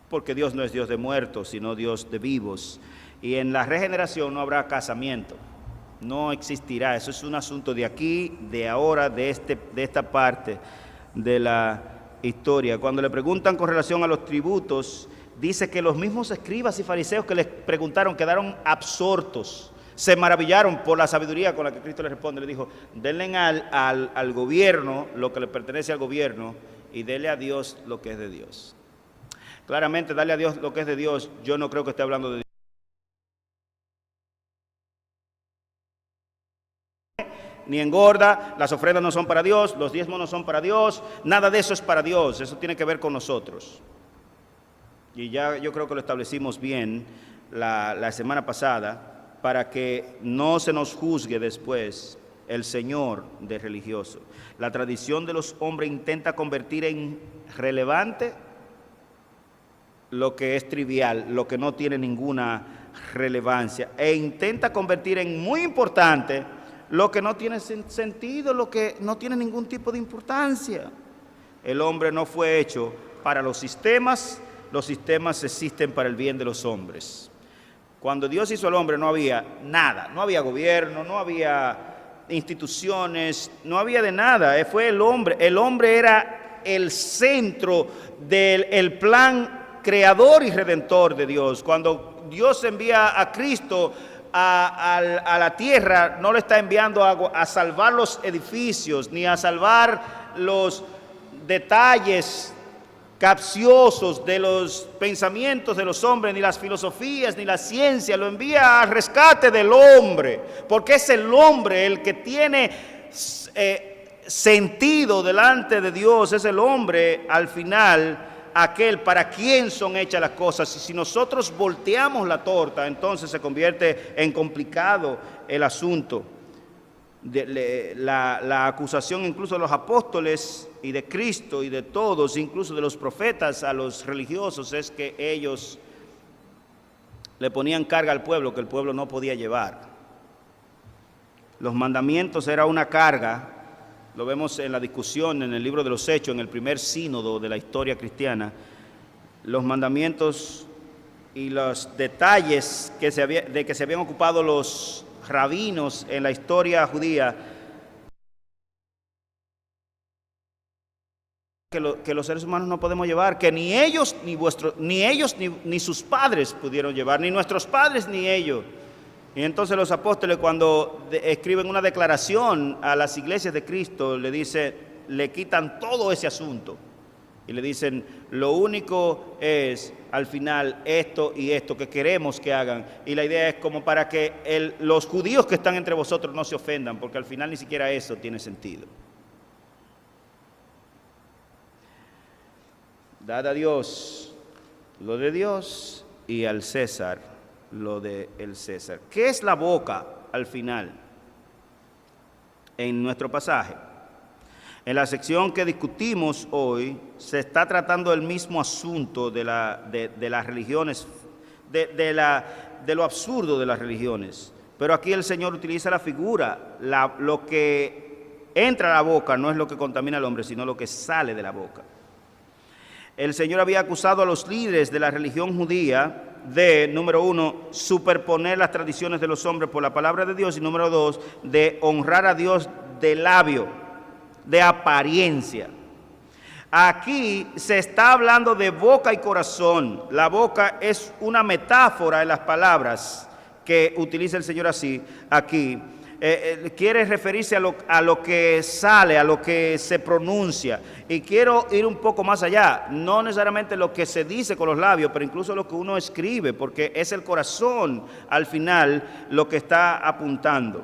A: porque Dios no es Dios de muertos, sino Dios de vivos. Y en la regeneración no habrá casamiento, no existirá. Eso es un asunto de aquí, de ahora, de esta parte de la historia. Cuando le preguntan con relación a los tributos, dice que los mismos escribas y fariseos que les preguntaron quedaron absortos, se maravillaron por la sabiduría con la que Cristo les responde. Le dijo: denle al gobierno lo que le pertenece al gobierno y denle a Dios lo que es de Dios. Claramente, darle a Dios lo que es de Dios, yo no creo que esté hablando de Dios. Ni engorda, las ofrendas no son para Dios, los diezmos no son para Dios, nada de eso es para Dios, eso tiene que ver con nosotros. Y ya yo creo que lo establecimos bien la semana pasada, para que no se nos juzgue después el Señor de religioso. La tradición de los hombres intenta convertir en relevante lo que es trivial, lo que no tiene ninguna relevancia, e intenta convertir en muy importante lo que no tiene sentido, lo que no tiene ningún tipo de importancia. El hombre no fue hecho para los sistemas existen para el bien de los hombres. Cuando Dios hizo al hombre no había nada, no había gobierno, no había instituciones, no había de nada. Fue el hombre era el centro del plan creador y redentor de Dios. Cuando Dios envía a Cristo a la tierra, no le está enviando a salvar los edificios, ni a salvar los detalles capciosos de los pensamientos de los hombres, ni las filosofías, ni la ciencia. Lo envía al rescate del hombre, porque es el hombre el que tiene sentido delante de Dios. Es el hombre al final aquel para quien son hechas las cosas. Y si nosotros volteamos la torta, entonces se convierte en complicado el asunto. La acusación incluso de los apóstoles y de Cristo y de todos, incluso de los profetas a los religiosos, es que ellos le ponían carga al pueblo que el pueblo no podía llevar. Los mandamientos era una carga. Lo vemos en la discusión en el libro de los Hechos, en el primer sínodo de la historia cristiana. Los mandamientos y los detalles de que se habían ocupado los rabinos en la historia judía, que los seres humanos no podemos llevar, que ni ellos ni sus padres pudieron llevar, ni nuestros padres ni ellos. Y entonces los apóstoles, cuando escriben una declaración a las iglesias de Cristo, le quitan todo ese asunto y le dicen: lo único es al final esto y esto que queremos que hagan. Y la idea es como para que los judíos que están entre vosotros no se ofendan, porque al final ni siquiera eso tiene sentido. Dad a Dios lo de Dios y al César lo del César. ¿Qué es la boca al final en nuestro pasaje? En la sección que discutimos hoy se está tratando el mismo asunto de las religiones, de lo absurdo de las religiones. Pero aquí el Señor utiliza la figura. Lo que entra a la boca no es lo que contamina al hombre, sino lo que sale de la boca. El Señor había acusado a los líderes de la religión judía de, número 1, superponer las tradiciones de los hombres por la palabra de Dios, y número 2, de honrar a Dios de labio, de apariencia. Aquí se está hablando de boca y corazón. La boca es una metáfora en las palabras que utiliza el Señor así aquí. Quiere referirse a lo que sale, a lo que se pronuncia. Y quiero ir un poco más allá, no necesariamente lo que se dice con los labios, pero incluso lo que uno escribe, porque es el corazón al final lo que está apuntando.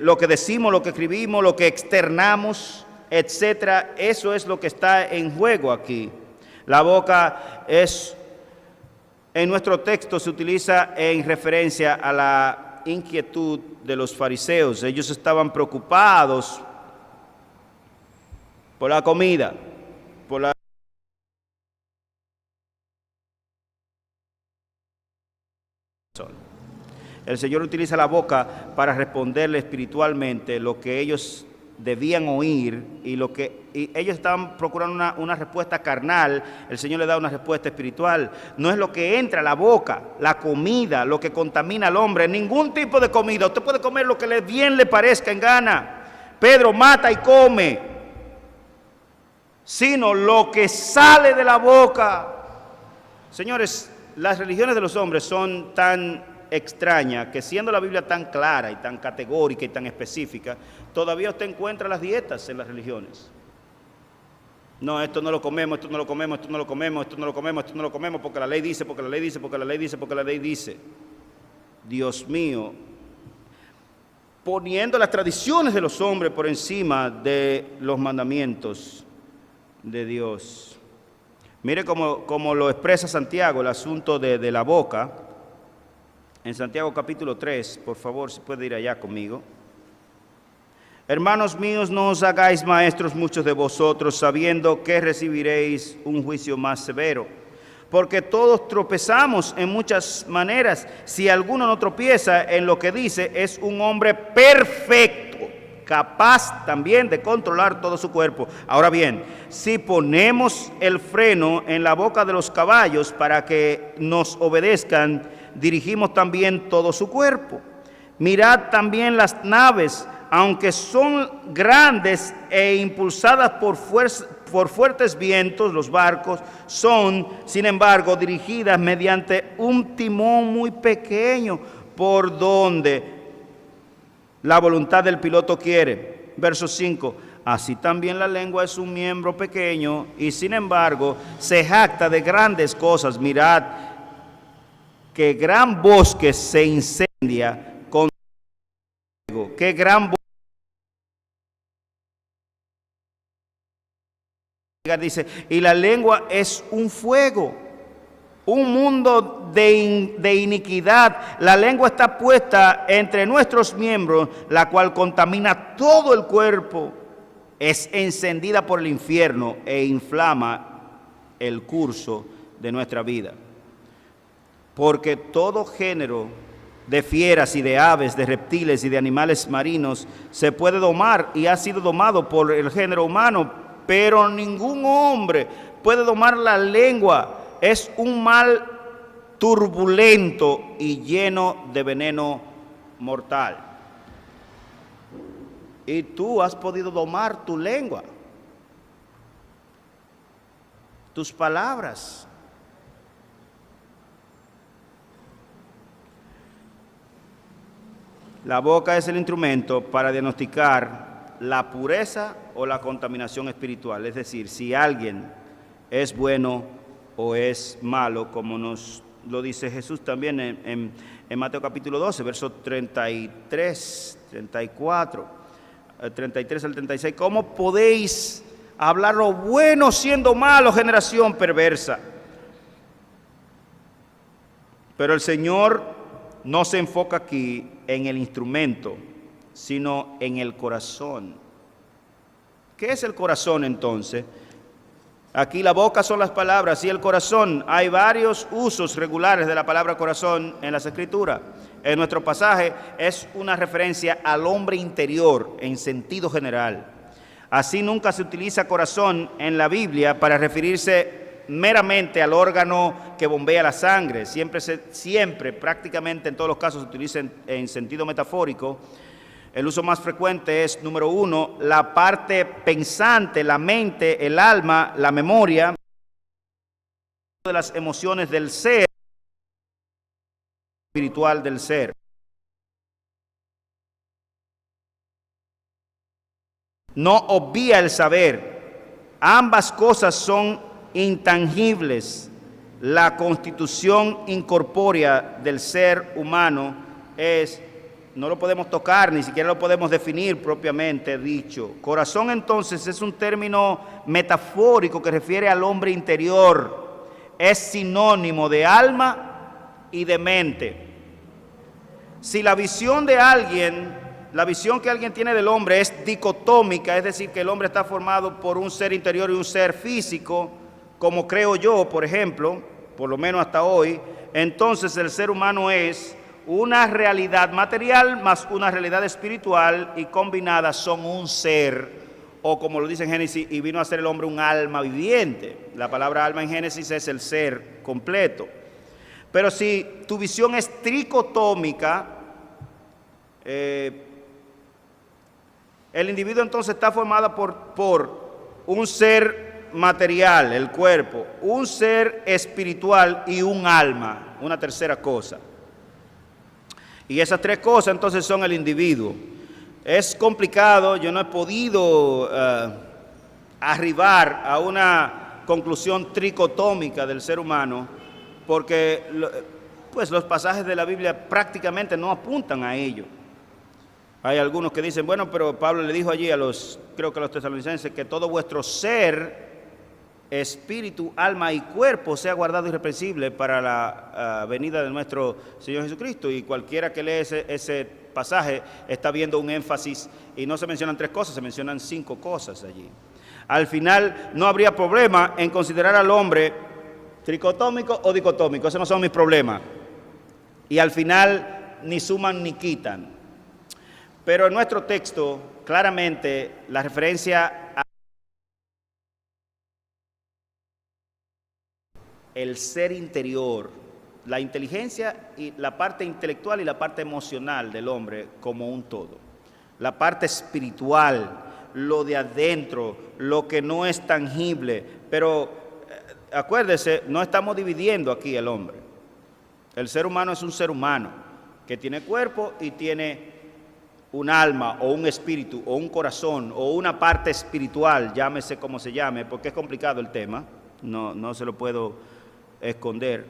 A: Lo que decimos, lo que escribimos, lo que externamos, etcétera, eso es lo que está en juego aquí. La boca en nuestro texto se utiliza en referencia a la inquietud de los fariseos. Ellos estaban preocupados por la comida, El Señor utiliza la boca para responderle espiritualmente lo que ellos debían oír, y ellos estaban procurando una respuesta carnal. El Señor le da una respuesta espiritual. No es lo que entra a la boca, la comida, lo que contamina al hombre. Ningún tipo de comida. Usted puede comer lo que bien le parezca en gana. Pedro mata y come. Sino lo que sale de la boca. Señores, las religiones de los hombres son tan extrañas que, siendo la Biblia tan clara y tan categórica y tan específica, todavía usted encuentra las dietas en las religiones. No, esto no lo comemos, esto no lo comemos, esto no lo comemos, esto no lo comemos, esto no lo comemos, porque la ley dice, porque la ley dice, porque la ley dice, porque la ley dice. Dios mío, poniendo las tradiciones de los hombres por encima de los mandamientos de Dios. Mire cómo lo expresa Santiago, el asunto de la boca. En Santiago capítulo 3, por favor, si puede ir allá conmigo. Hermanos míos, no os hagáis maestros muchos de vosotros, sabiendo que recibiréis un juicio más severo. Porque todos tropezamos en muchas maneras. Si alguno no tropieza en lo que dice, es un hombre perfecto, capaz también de controlar todo su cuerpo. Ahora bien, si ponemos el freno en la boca de los caballos para que nos obedezcan, dirigimos también todo su cuerpo. Mirad también las naves, aunque son grandes e impulsadas por fuertes vientos, los barcos son, sin embargo, dirigidas mediante un timón muy pequeño, por donde la voluntad del piloto quiere. Verso 5. Así también la lengua es un miembro pequeño y, sin embargo, se jacta de grandes cosas. Mirad que gran bosque se incendia con fuego. Que gran bosque, dice, y la lengua es un fuego, un mundo de iniquidad. La lengua está puesta entre nuestros miembros, la cual contamina todo el cuerpo. Es encendida por el infierno e inflama el curso de nuestra vida. Porque todo género de fieras y de aves, de reptiles y de animales marinos se puede domar y ha sido domado por el género humano, pero ningún hombre puede domar la lengua. Es un mal turbulento y lleno de veneno mortal. Y tú has podido domar tu lengua, tus palabras. La boca es el instrumento para diagnosticar la pureza o la contaminación espiritual, es decir, si alguien es bueno o es malo, como nos lo dice Jesús también en Mateo capítulo 12, versos 33, 34, 33 al 36. ¿Cómo podéis hablar lo bueno siendo malo, generación perversa? Pero el Señor no se enfoca aquí en el instrumento, sino en el corazón. ¿Qué es el corazón entonces? Aquí la boca son las palabras y el corazón. Hay varios usos regulares de la palabra corazón en las Escrituras. En nuestro pasaje es una referencia al hombre interior en sentido general. Así nunca se utiliza corazón en la Biblia para referirse meramente al órgano que bombea la sangre. Siempre, prácticamente en todos los casos, se utiliza en sentido metafórico. El uso más frecuente es, número 1, la parte pensante, la mente, el alma, la memoria de las emociones del ser, espiritual del ser. No obvia el saber. Ambas cosas son intangibles. La constitución incorpórea del ser humano no lo podemos tocar, ni siquiera lo podemos definir propiamente dicho. Corazón entonces es un término metafórico que refiere al hombre interior. Es sinónimo de alma y de mente. Si la visión de alguien, la visión que alguien tiene del hombre es dicotómica, es decir, que el hombre está formado por un ser interior y un ser físico, como creo yo, por ejemplo, por lo menos hasta hoy, entonces el ser humano es una realidad material más una realidad espiritual y combinadas son un ser, o como lo dice en Génesis, y vino a ser el hombre un alma viviente. La palabra alma en Génesis es el ser completo. Pero si tu visión es tricotómica, el individuo entonces está formado por un ser material, el cuerpo, un ser espiritual y un alma, una tercera cosa. Y esas tres cosas entonces son el individuo. Es complicado, yo no he podido arribar a una conclusión tricotómica del ser humano, porque pues los pasajes de la Biblia prácticamente no apuntan a ello. Hay algunos que dicen, bueno, pero Pablo le dijo allí creo que a los tesalonicenses, que todo vuestro ser, espíritu, alma y cuerpo sea guardado irreprensible para la venida de nuestro Señor Jesucristo. Y cualquiera que lee ese pasaje está viendo un énfasis, y no se mencionan tres cosas, se mencionan 5 cosas allí. Al final no habría problema en considerar al hombre tricotómico o dicotómico, esos no son mis problemas. Y al final ni suman ni quitan. Pero en nuestro texto, claramente, la referencia a el ser interior, la inteligencia y la parte intelectual y la parte emocional del hombre como un todo. La parte espiritual, lo de adentro, lo que no es tangible. Pero acuérdese, no estamos dividiendo aquí el hombre. El ser humano es un ser humano que tiene cuerpo y tiene un alma o un espíritu o un corazón o una parte espiritual, llámese como se llame, porque es complicado el tema, no se lo puedo esconder.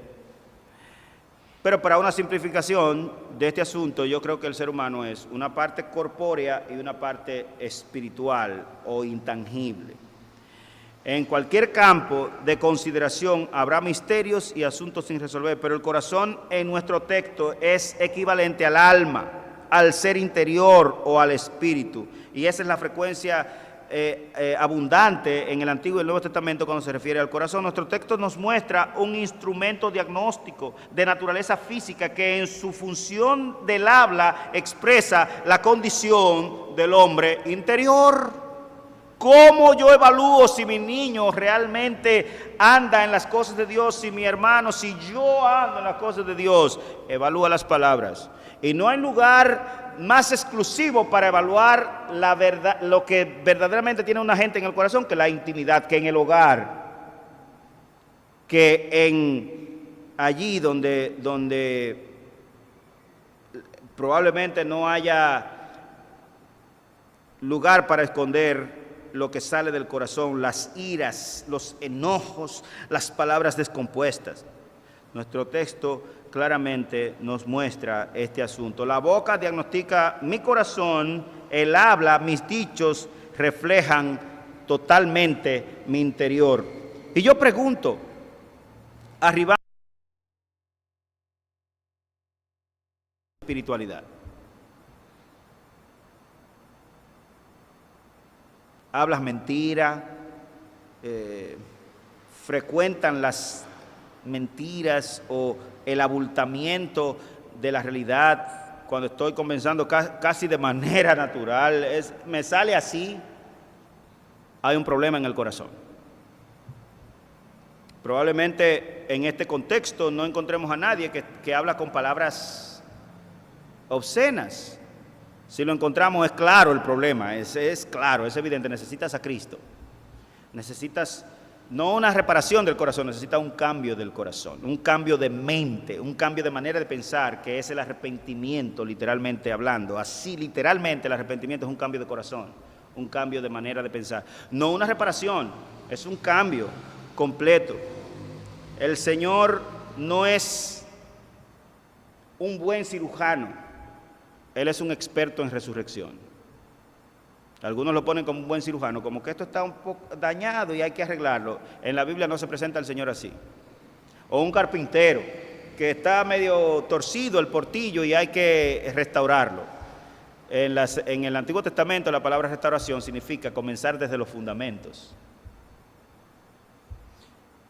A: Pero para una simplificación de este asunto, yo creo que el ser humano es una parte corpórea y una parte espiritual o intangible. En cualquier campo de consideración habrá misterios y asuntos sin resolver, pero el corazón en nuestro texto es equivalente al alma, al ser interior o al espíritu. Y esa es la frecuencia abundante en el Antiguo y el Nuevo Testamento cuando se refiere al corazón. Nuestro texto nos muestra un instrumento diagnóstico de naturaleza física que en su función del habla expresa la condición del hombre interior. ¿Cómo yo evalúo si mi niño realmente anda en las cosas de Dios? Si mi hermano, si yo ando en las cosas de Dios, evalúa las palabras. Y no hay lugar más exclusivo para evaluar la verdad, lo que verdaderamente tiene una gente en el corazón, que la intimidad, que en el hogar, que en allí donde probablemente no haya lugar para esconder lo que sale del corazón, las iras, los enojos, las palabras descompuestas. Nuestro texto claramente nos muestra este asunto. La boca diagnostica mi corazón, el habla, mis dichos reflejan totalmente mi interior. Y yo pregunto, arriba espiritualidad. Hablas mentira, frecuentan las mentiras o el abultamiento de la realidad cuando estoy conversando casi de manera natural, me sale así. Hay un problema en el corazón. Probablemente en este contexto no encontremos a nadie que habla con palabras obscenas. Si lo encontramos, es claro el problema, es claro, es evidente. Necesitas a Cristo. Necesitas no una reparación del corazón, necesitas un cambio del corazón, un cambio de mente, un cambio de manera de pensar, que es el arrepentimiento, literalmente hablando. Así, literalmente, el arrepentimiento es un cambio de corazón, un cambio de manera de pensar. No una reparación, es un cambio completo. El Señor no es un buen cirujano. Él es un experto en resurrección. Algunos lo ponen como un buen cirujano, como que esto está un poco dañado y hay que arreglarlo. En la Biblia no se presenta el Señor así. O un carpintero, que está medio torcido el portillo y hay que restaurarlo. En el Antiguo Testamento la palabra restauración significa comenzar desde los fundamentos.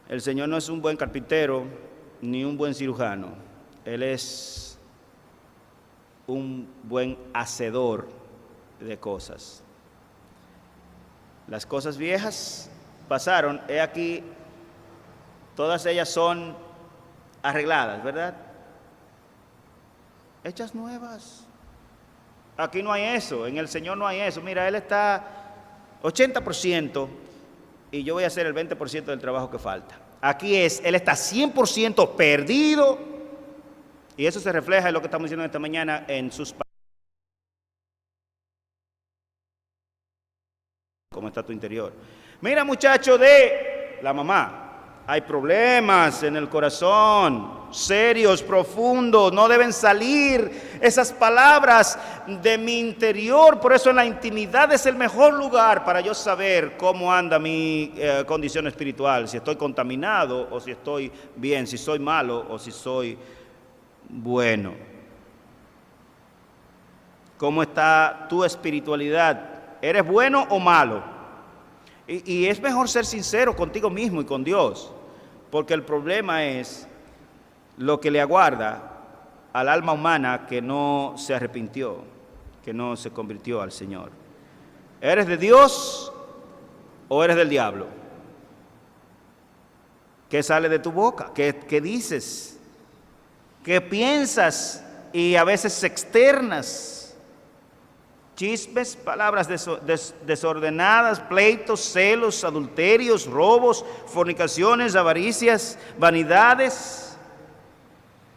A: El Señor no es un buen carpintero ni un buen cirujano. Él es un buen hacedor de cosas. Las cosas viejas pasaron, he aquí, todas ellas son arregladas, ¿verdad? Hechas nuevas. Aquí no hay eso, en el Señor no hay eso. Mira, Él está 80% y yo voy a hacer el 20% del trabajo que falta. Aquí Él está 100% perdido. Y eso se refleja en lo que estamos diciendo esta mañana en sus palabras. ¿Cómo está tu interior? Mira, muchacho de la mamá, hay problemas en el corazón, serios, profundos, no deben salir esas palabras de mi interior. Por eso en la intimidad es el mejor lugar para yo saber cómo anda mi condición espiritual, si estoy contaminado o si estoy bien, si soy malo o si soy bueno. ¿Cómo está tu espiritualidad? ¿Eres bueno o malo? Y es mejor ser sincero contigo mismo y con Dios, porque el problema es lo que le aguarda al alma humana que no se arrepintió, que no se convirtió al Señor. ¿Eres de Dios o eres del diablo? ¿Qué sale de tu boca? ¿Qué dices? ¿Qué piensas? Y a veces externas. Chismes, palabras desordenadas, pleitos, celos, adulterios, robos, fornicaciones, avaricias, vanidades.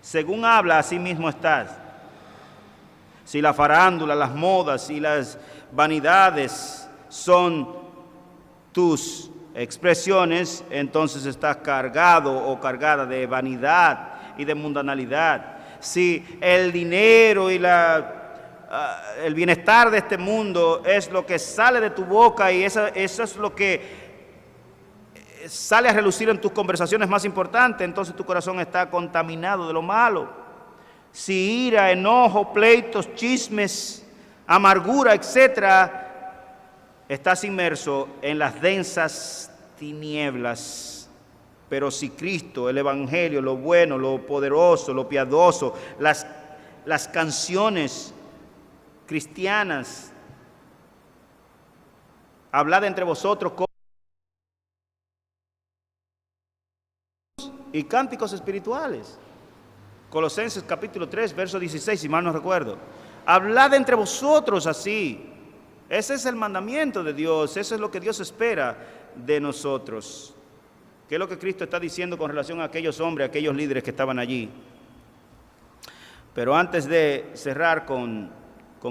A: Según habla, así mismo estás. Si la farándula, las modas y las vanidades son tus expresiones, entonces estás cargado o cargada de vanidad y de mundanalidad. Si el dinero y el bienestar de este mundo es lo que sale de tu boca y eso es lo que sale a relucir en tus conversaciones más importantes, entonces tu corazón está contaminado de lo malo. Si ira, enojo, pleitos, chismes, amargura, etcétera, estás inmerso en las densas tinieblas. Pero si Cristo, el Evangelio, lo bueno, lo poderoso, lo piadoso, las canciones cristianas Hablad entre vosotros y cánticos espirituales. Colosenses capítulo 3, verso 16, si mal no recuerdo. Hablad entre vosotros así. Ese es el mandamiento de Dios, eso es lo que Dios espera de nosotros. ¿Qué es lo que Cristo está diciendo con relación a aquellos hombres, a aquellos líderes que estaban allí? Pero antes de cerrar con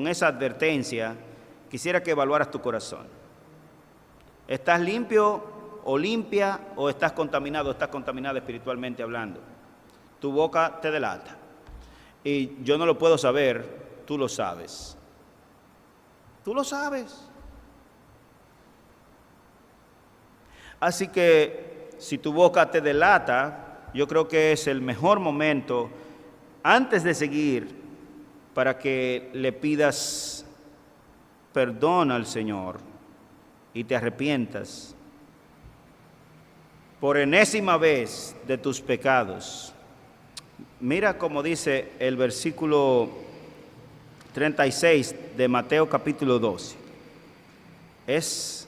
A: esa advertencia, quisiera que evaluaras tu corazón. ¿Estás limpio o limpia o estás contaminado, estás contaminada espiritualmente hablando? Tu boca te delata. Y yo no lo puedo saber, tú lo sabes. Tú lo sabes. Así que si tu boca te delata, yo creo que es el mejor momento, antes de seguir, para que le pidas perdón al Señor y te arrepientas por enésima vez de tus pecados. Mira cómo dice el versículo 36 de Mateo capítulo 12. Es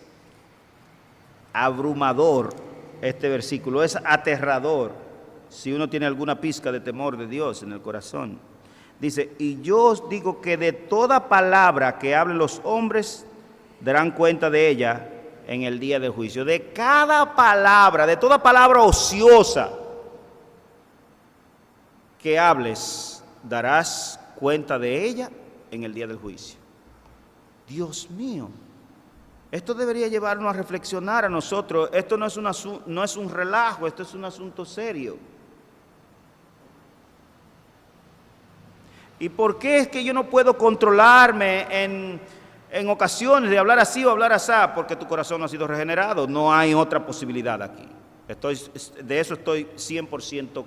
A: abrumador este versículo, es aterrador si uno tiene alguna pizca de temor de Dios en el corazón. Dice, y yo os digo que de toda palabra que hablen los hombres darán cuenta de ella en el día del juicio. De cada palabra, de toda palabra ociosa que hables, darás cuenta de ella en el día del juicio. Dios mío, esto debería llevarnos a reflexionar a nosotros. Esto no es un relajo, esto es un asunto serio. ¿Y por qué es que yo no puedo controlarme en ocasiones de hablar así o hablar así? Porque tu corazón no ha sido regenerado. No hay otra posibilidad aquí. De eso estoy 100%.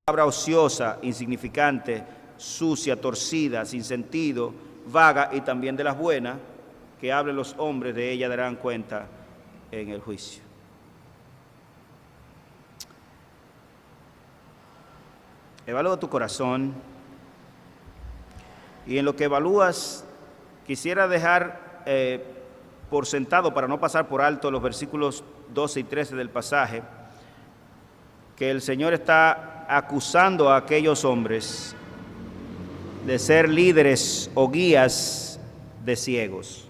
A: Palabra ociosa, insignificante, sucia, torcida, sin sentido, vaga, y también de las buenas, que hablen los hombres, de ella darán cuenta en el juicio. Evalúa tu corazón, y en lo que evalúas, quisiera dejar por sentado, para no pasar por alto los versículos 12 y 13 del pasaje, que el Señor está acusando a aquellos hombres de ser líderes o guías de ciegos.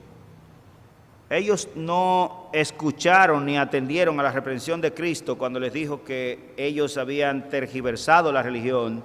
A: Ellos no escucharon ni atendieron a la reprensión de Cristo cuando les dijo que ellos habían tergiversado la religión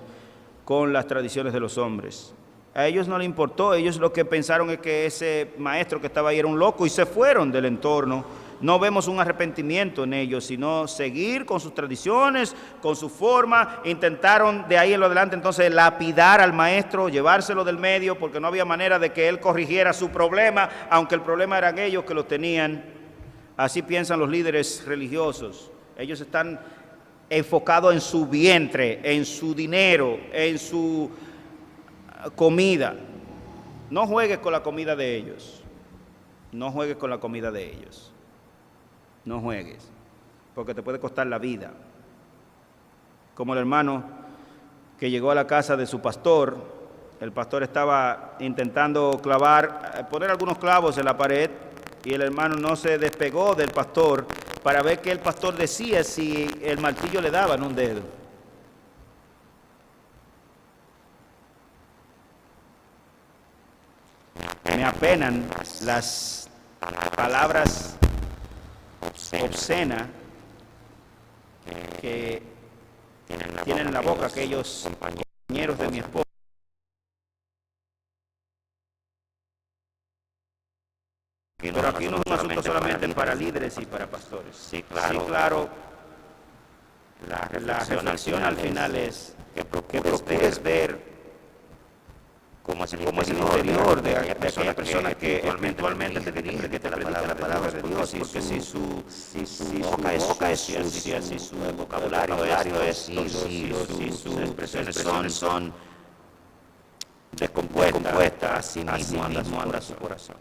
A: con las tradiciones de los hombres. A ellos no les importó, ellos lo que pensaron es que ese maestro que estaba ahí era un loco y se fueron del entorno. No vemos un arrepentimiento en ellos, sino seguir con sus tradiciones, con su forma. Intentaron de ahí en lo adelante entonces lapidar al maestro, llevárselo del medio, porque no había manera de que él corrigiera su problema, aunque el problema eran ellos que lo tenían. Así piensan los líderes religiosos. Ellos están enfocados en su vientre, en su dinero, en su comida. No juegues con la comida de ellos. No juegues con la comida de ellos. No juegues, porque te puede costar la vida. Como el hermano que llegó a la casa de su pastor, el pastor estaba intentando poner algunos clavos en la pared, y el hermano no se despegó del pastor para ver qué el pastor decía si el martillo le daba en un dedo. Me apenan las palabras obscenas que tienen en la boca aquellos compañeros de mi esposa. Pero aquí no es un asunto solamente para líderes y para pastores. Sí, claro. La reflexión al final es que procures ver cómo es el interior de aquella persona que eventualmente te dirige, que te predica la palabra de Dios, porque si su boca es sucia, si su vocabulario es torcido, si sus expresiones son descompuestas, así mismo anda su corazón.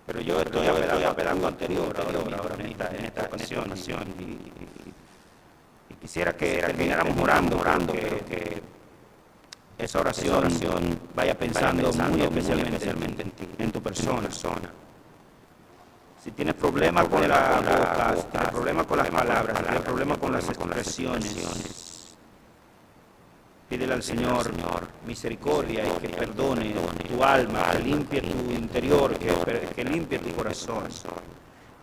A: Pero yo estoy apelando anterior ahora en esta ocasión, y quisiera que termináramos orando que esa oración vaya pensando muy especialmente en tu persona. Si tienes problemas con la boca, si tienes problemas con las palabras, si tienes problemas con las expresiones, pídele al Señor misericordia y que perdone tu alma, que limpie tu interior, que limpie tu corazón.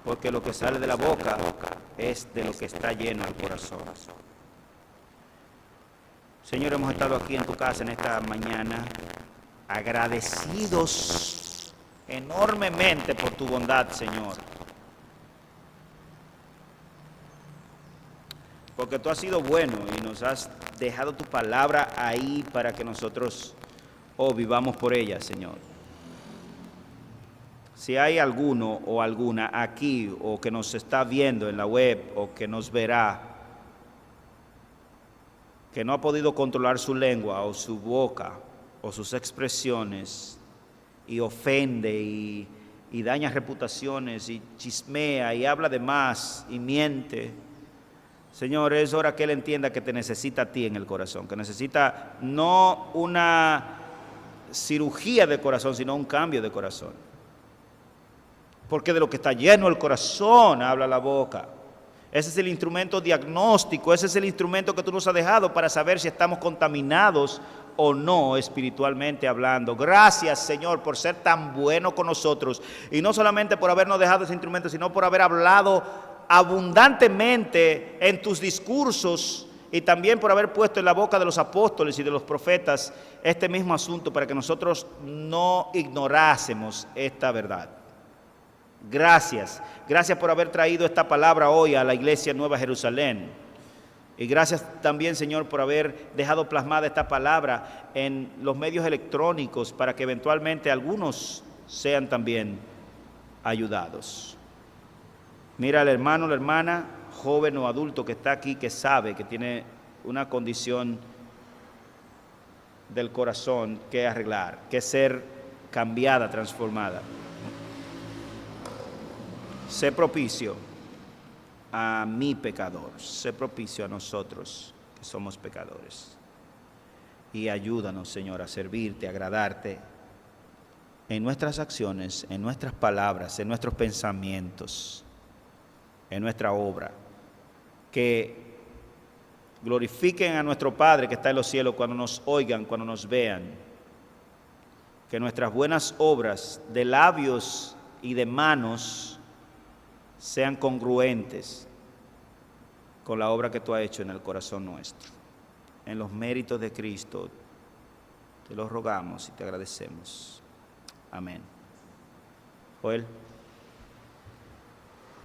A: Porque lo que sale de la boca es de lo que está lleno el corazón. Señor, hemos estado aquí en tu casa en esta mañana, agradecidos enormemente por tu bondad, Señor. Porque tú has sido bueno y nos has dejado tu palabra ahí para que nosotros vivamos por ella, Señor. Si hay alguno o alguna aquí o que nos está viendo en la web o que nos verá, que no ha podido controlar su lengua o su boca o sus expresiones y ofende y daña reputaciones y chismea y habla de más y miente, Señor, es hora que Él entienda que te necesita a ti en el corazón, que necesita no una cirugía de corazón, sino un cambio de corazón. Porque de lo que está lleno el corazón habla la boca. Ese es el instrumento diagnóstico, ese es el instrumento que tú nos has dejado para saber si estamos contaminados o no espiritualmente hablando. Gracias, Señor, por ser tan bueno con nosotros. Y no solamente por habernos dejado ese instrumento, sino por haber hablado abundantemente en tus discursos y también por haber puesto en la boca de los apóstoles y de los profetas este mismo asunto para que nosotros no ignorásemos esta verdad. Gracias por haber traído esta palabra hoy a la iglesia Nueva Jerusalén. Y gracias también, Señor, por haber dejado plasmada esta palabra en los medios electrónicos para que eventualmente algunos sean también ayudados. Mira al hermano, la hermana, joven o adulto que está aquí, que sabe que tiene una condición del corazón que arreglar, que ser cambiada, transformada. Sé propicio a mi pecador, sé propicio a nosotros que somos pecadores. Y ayúdanos, Señor, a servirte, a agradarte en nuestras acciones, en nuestras palabras, en nuestros pensamientos, en nuestra obra. Que glorifiquen a nuestro Padre que está en los cielos cuando nos oigan, cuando nos vean. Que nuestras buenas obras de labios y de manos sean congruentes con la obra que tú has hecho en el corazón nuestro. En los méritos de Cristo, te lo rogamos y te agradecemos. Amén. Joel.